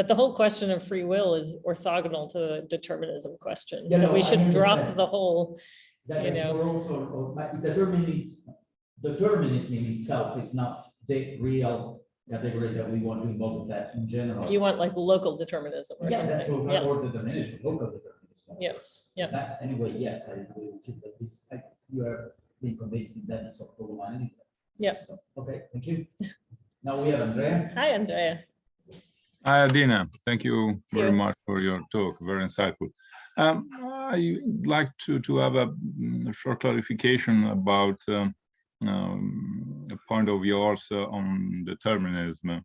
the whole question of free will is orthogonal to the determinism question. Yeah, That no, we I should drop understand. the whole, That you is know. more also, but determinism in itself is not the real category that we want to involve that in general. You want like local determinism or Yeah, that's something. what, Yeah, or the dimension, local determinism. of Yeah, course. yeah. That- Anyway, yes, I agree with you, but this, you are being convincing that it's of problem. Yeah. So, okay, thank you. Now we have Andrea. Hi, Andrea. Hi, Adina. Thank you very you. much for your talk. Very insightful. I'd like to have a short clarification about a point of yours on determinism.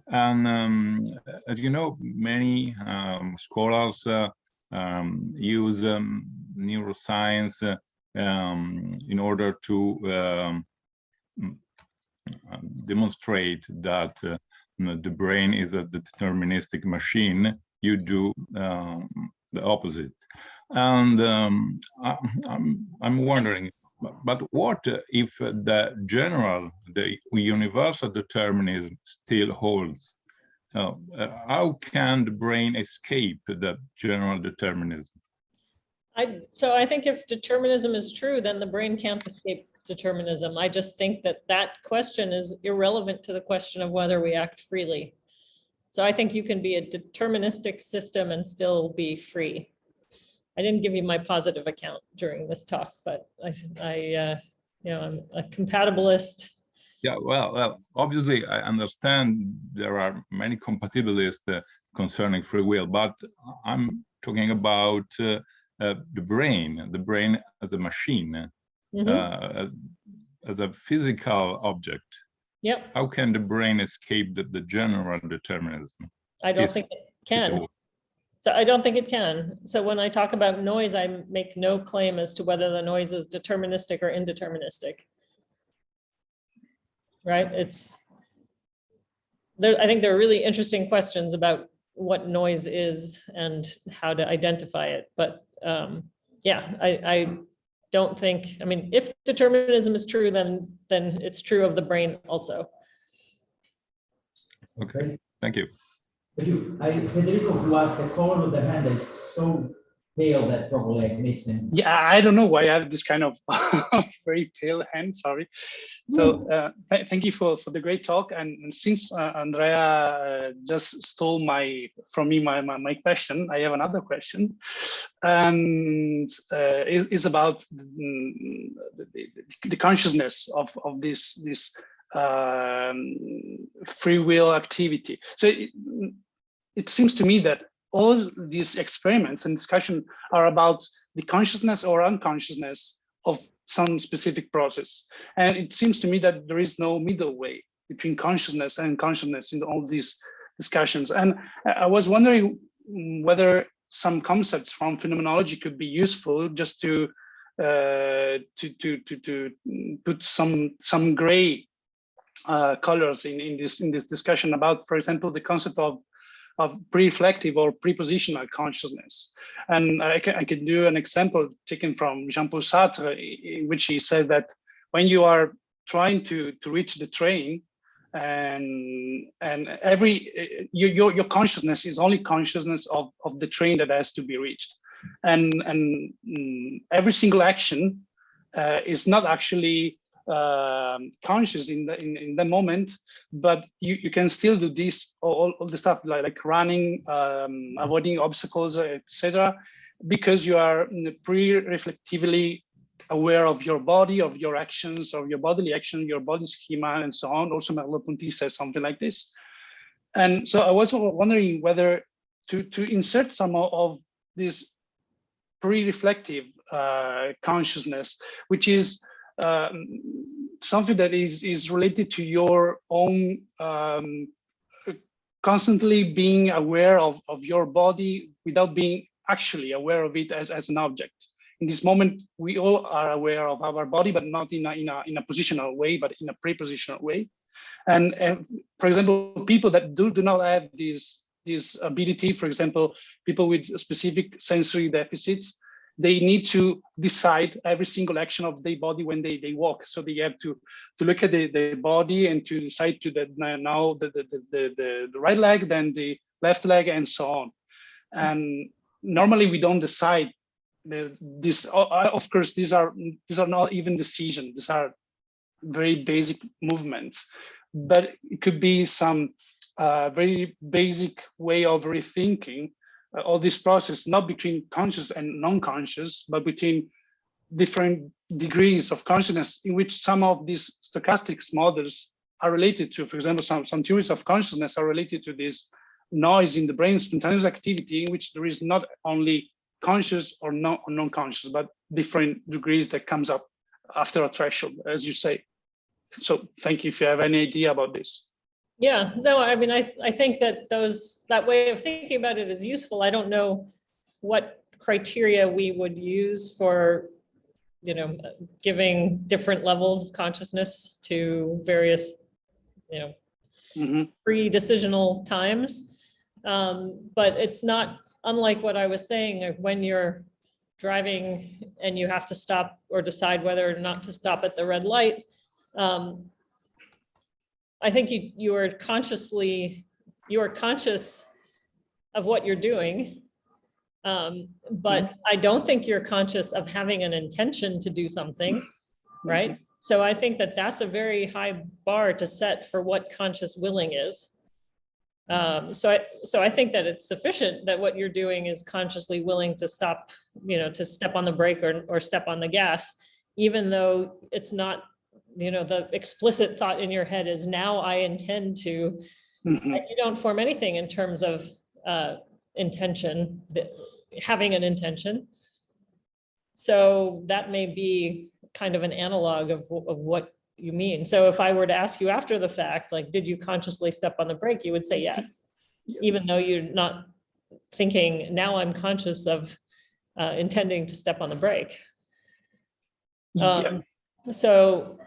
And as you know, many scholars use neuroscience in order to demonstrate that the brain is a deterministic machine. You do the opposite. And I'm wondering, but what if the universal determinism still holds? How can the brain escape the general determinism? So I think if determinism is true, then the brain can't escape determinism. I just think that question is irrelevant to the question of whether we act freely. So I think you can be a deterministic system and still be free. I didn't give you my positive account during this talk, but I'm a compatibilist. Yeah, well, obviously I understand there are many compatibilists concerning free will, but I'm talking about the brain as a machine, as a physical object. Yep. How can the brain escape the general determinism? I don't think it can. So I don't think it can. So when I talk about noise, I make no claim as to whether the noise is deterministic or indeterministic. Right? I think there are really interesting questions about what noise is and how to identify it. But yeah, I don't think, I mean, if determinism is true, then it's true of the brain also. Okay, thank you. Thank you. Federico, who asked the call of the hand is so pale that probably I'm missing. Yeah, I don't know why I have this kind of very pale hand, sorry. So thank you for the great talk. And since Andrea just stole from me my question, I have another question. And is about the consciousness of this free will activity. So it seems to me that all these experiments and discussion are about the consciousness or unconsciousness of some specific process. And it seems to me that there is no middle way between consciousness and unconsciousness in all these discussions. And I was wondering whether some concepts from phenomenology could be useful just to put some gray colors in this discussion about, for example, the concept of pre-reflective or prepositional consciousness. And I can do an example taken from Jean-Paul Sartre, in which he says that when you are trying to reach the train, and your consciousness is only consciousness of the train that has to be reached, and every single action is not actually conscious in the moment, but you can still do this all the stuff like running, avoiding obstacles, etc., because you are pre-reflectively aware of your body, of your actions, of your bodily action, your body schema, and so on. Also, Merleau-Ponty says something like this. And so I was wondering whether to insert some of this pre-reflective consciousness, which is something that is related to your own constantly being aware of your body without being actually aware of it as an object. In this moment, we all are aware of our body, but not in a positional way, but in a prepositional way. And for example, people that do not have this ability, for example, people with specific sensory deficits, they need to decide every single action of their body when they walk. So they have to look at the body and to decide to now the right leg, then the left leg, and so on. And normally we don't decide this. Of course, these are not even decisions. These are very basic movements, but it could be some very basic way of rethinking all this process, not between conscious and non-conscious, but between different degrees of consciousness, in which some of these stochastic models are related to, for example, some theories of consciousness are related to this noise in the brain, spontaneous activity, in which there is not only conscious or non-conscious, but different degrees that comes up after a threshold, as you say. So thank you if you have any idea about this. Yeah, no, I mean, I think that that way of thinking about it is useful. I don't know what criteria we would use for, giving different levels of consciousness to various, pre-decisional times. But it's not unlike what I was saying, when you're driving and you have to stop or decide whether or not to stop at the red light. I think you are conscious of what you're doing, but I don't think you're conscious of having an intention to do something, right? So I think that that's a very high bar to set for what conscious willing is. So I think that it's sufficient that what you're doing is consciously willing to stop, to step on the brake or step on the gas, even though it's not, the explicit thought in your head is now I intend to. You don't form anything in terms of intention, having an intention. So that may be kind of an analog of what you mean. So if I were to ask you after the fact, like, did you consciously step on the brake? You would say yes, even though you're not thinking, now I'm conscious of intending to step on the brake. So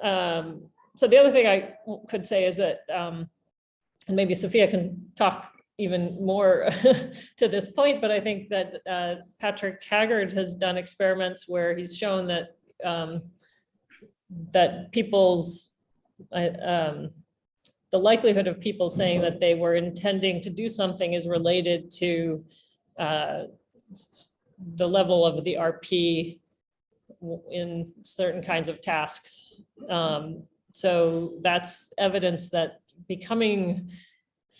the other thing I could say is that, and maybe Sophia can talk even more to this point, but I think that Patrick Haggard has done experiments where he's shown that that people's, the likelihood of people saying that they were intending to do something is related to the level of the RP in certain kinds of tasks. So that's evidence that becoming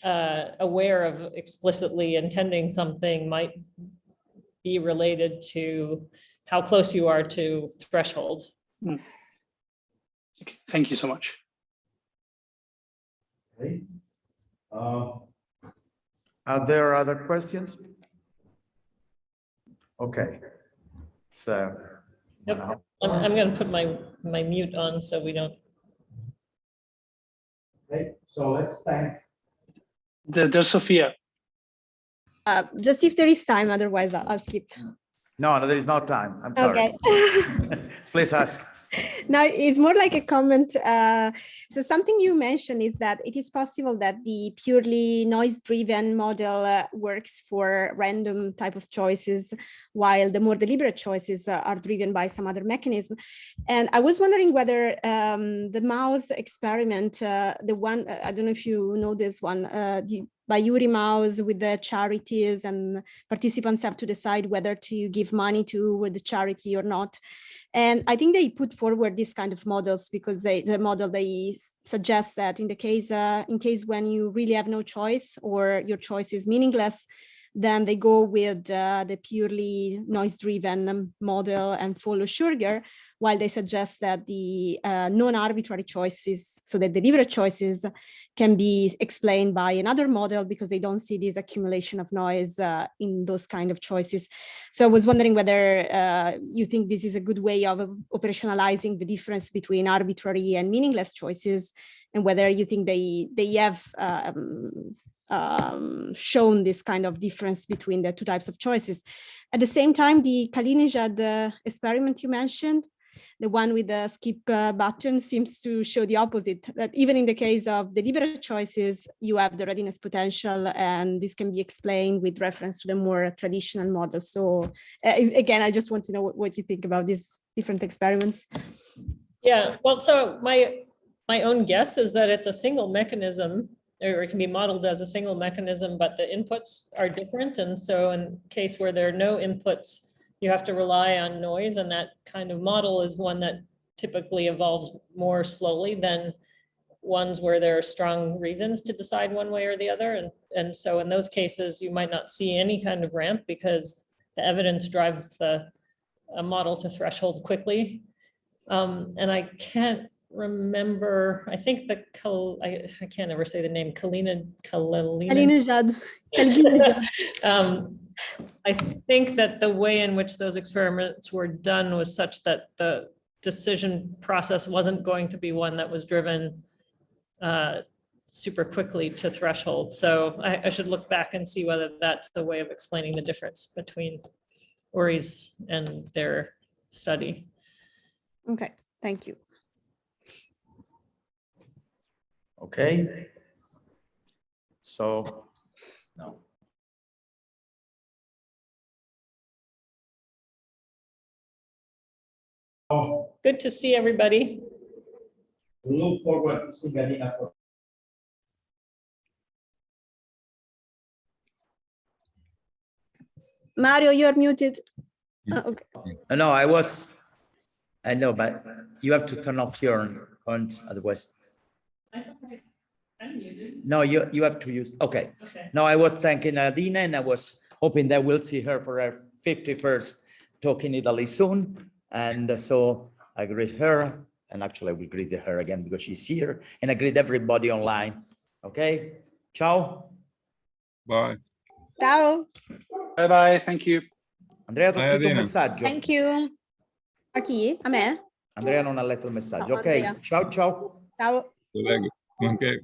aware of explicitly intending something might be related to how close you are to threshold. Thank you so much. Okay. Are there other questions? Okay. So. Yep. I'm going to put my mute on so we don't. Okay, so let's thank. There's Sophia. Just if there is time, otherwise I'll skip. No, there is no time. I'm sorry. Okay. Please ask. No, it's more like a comment. So something you mentioned is that it is possible that the purely noise-driven model works for random type of choices, while the more deliberate choices are driven by some other mechanism. And I was wondering whether the mouse experiment, the one, I don't know if you know this one, by Yuri Mouse with the charities, and participants have to decide whether to give money to the charity or not. And I think they put forward this kind of models because the model they suggest that in case when you really have no choice or your choice is meaningless, then they go with the purely noise-driven model and follow Schurger, while they suggest that the non-arbitrary choices, so the deliberate choices, can be explained by another model because they don't see this accumulation of noise in those kind of choices. So I was wondering whether you think this is a good way of operationalizing the difference between arbitrary and meaningless choices, and whether you think they have shown this kind of difference between the two types of choices. At the same time, the Kalinijad experiment you mentioned, the one with the skip button, seems to show the opposite, that even in the case of deliberate choices, you have the readiness potential, and this can be explained with reference to the more traditional model. So again, I just want to know what you think about these different experiments. Yeah, well, so my own guess is that it's a single mechanism, or it can be modeled as a single mechanism, but the inputs are different. And so in case where there are no inputs, you have to rely on noise, and that kind of model is one that typically evolves more slowly than ones where there are strong reasons to decide one way or the other. And so in those cases, you might not see any kind of ramp because the evidence drives a model to threshold quickly. And I can't remember, I think I can't ever say the name, Kalinijad. I think that the way in which those experiments were done was such that the decision process wasn't going to be one that was driven super quickly to threshold. So I should look back and see whether that's the way of explaining the difference between Uri's and their study. Okay, thank you. Okay. So, no. Good to see everybody. We look forward to seeing Adina. Mario, you're muted. Oh, okay. No, I know, but you have to turn off your phones, otherwise. I'm muted. No, you have to use, okay. No, I was thanking Adina, and I was hoping that we'll see her for her 51st talk in Italy soon. And so I greet her, and actually I will greet her again because she's here, and I greet everybody online. Okay, ciao. Bye. Ciao. Bye bye. Thank you. Andrea, ti ho Bye, scritto un Adina. messaggio. Thank you. A chi? A me? Andrea non ha letto il messaggio. No, Ok, Andrea. ciao ciao. Ciao. Te leggo. Ok.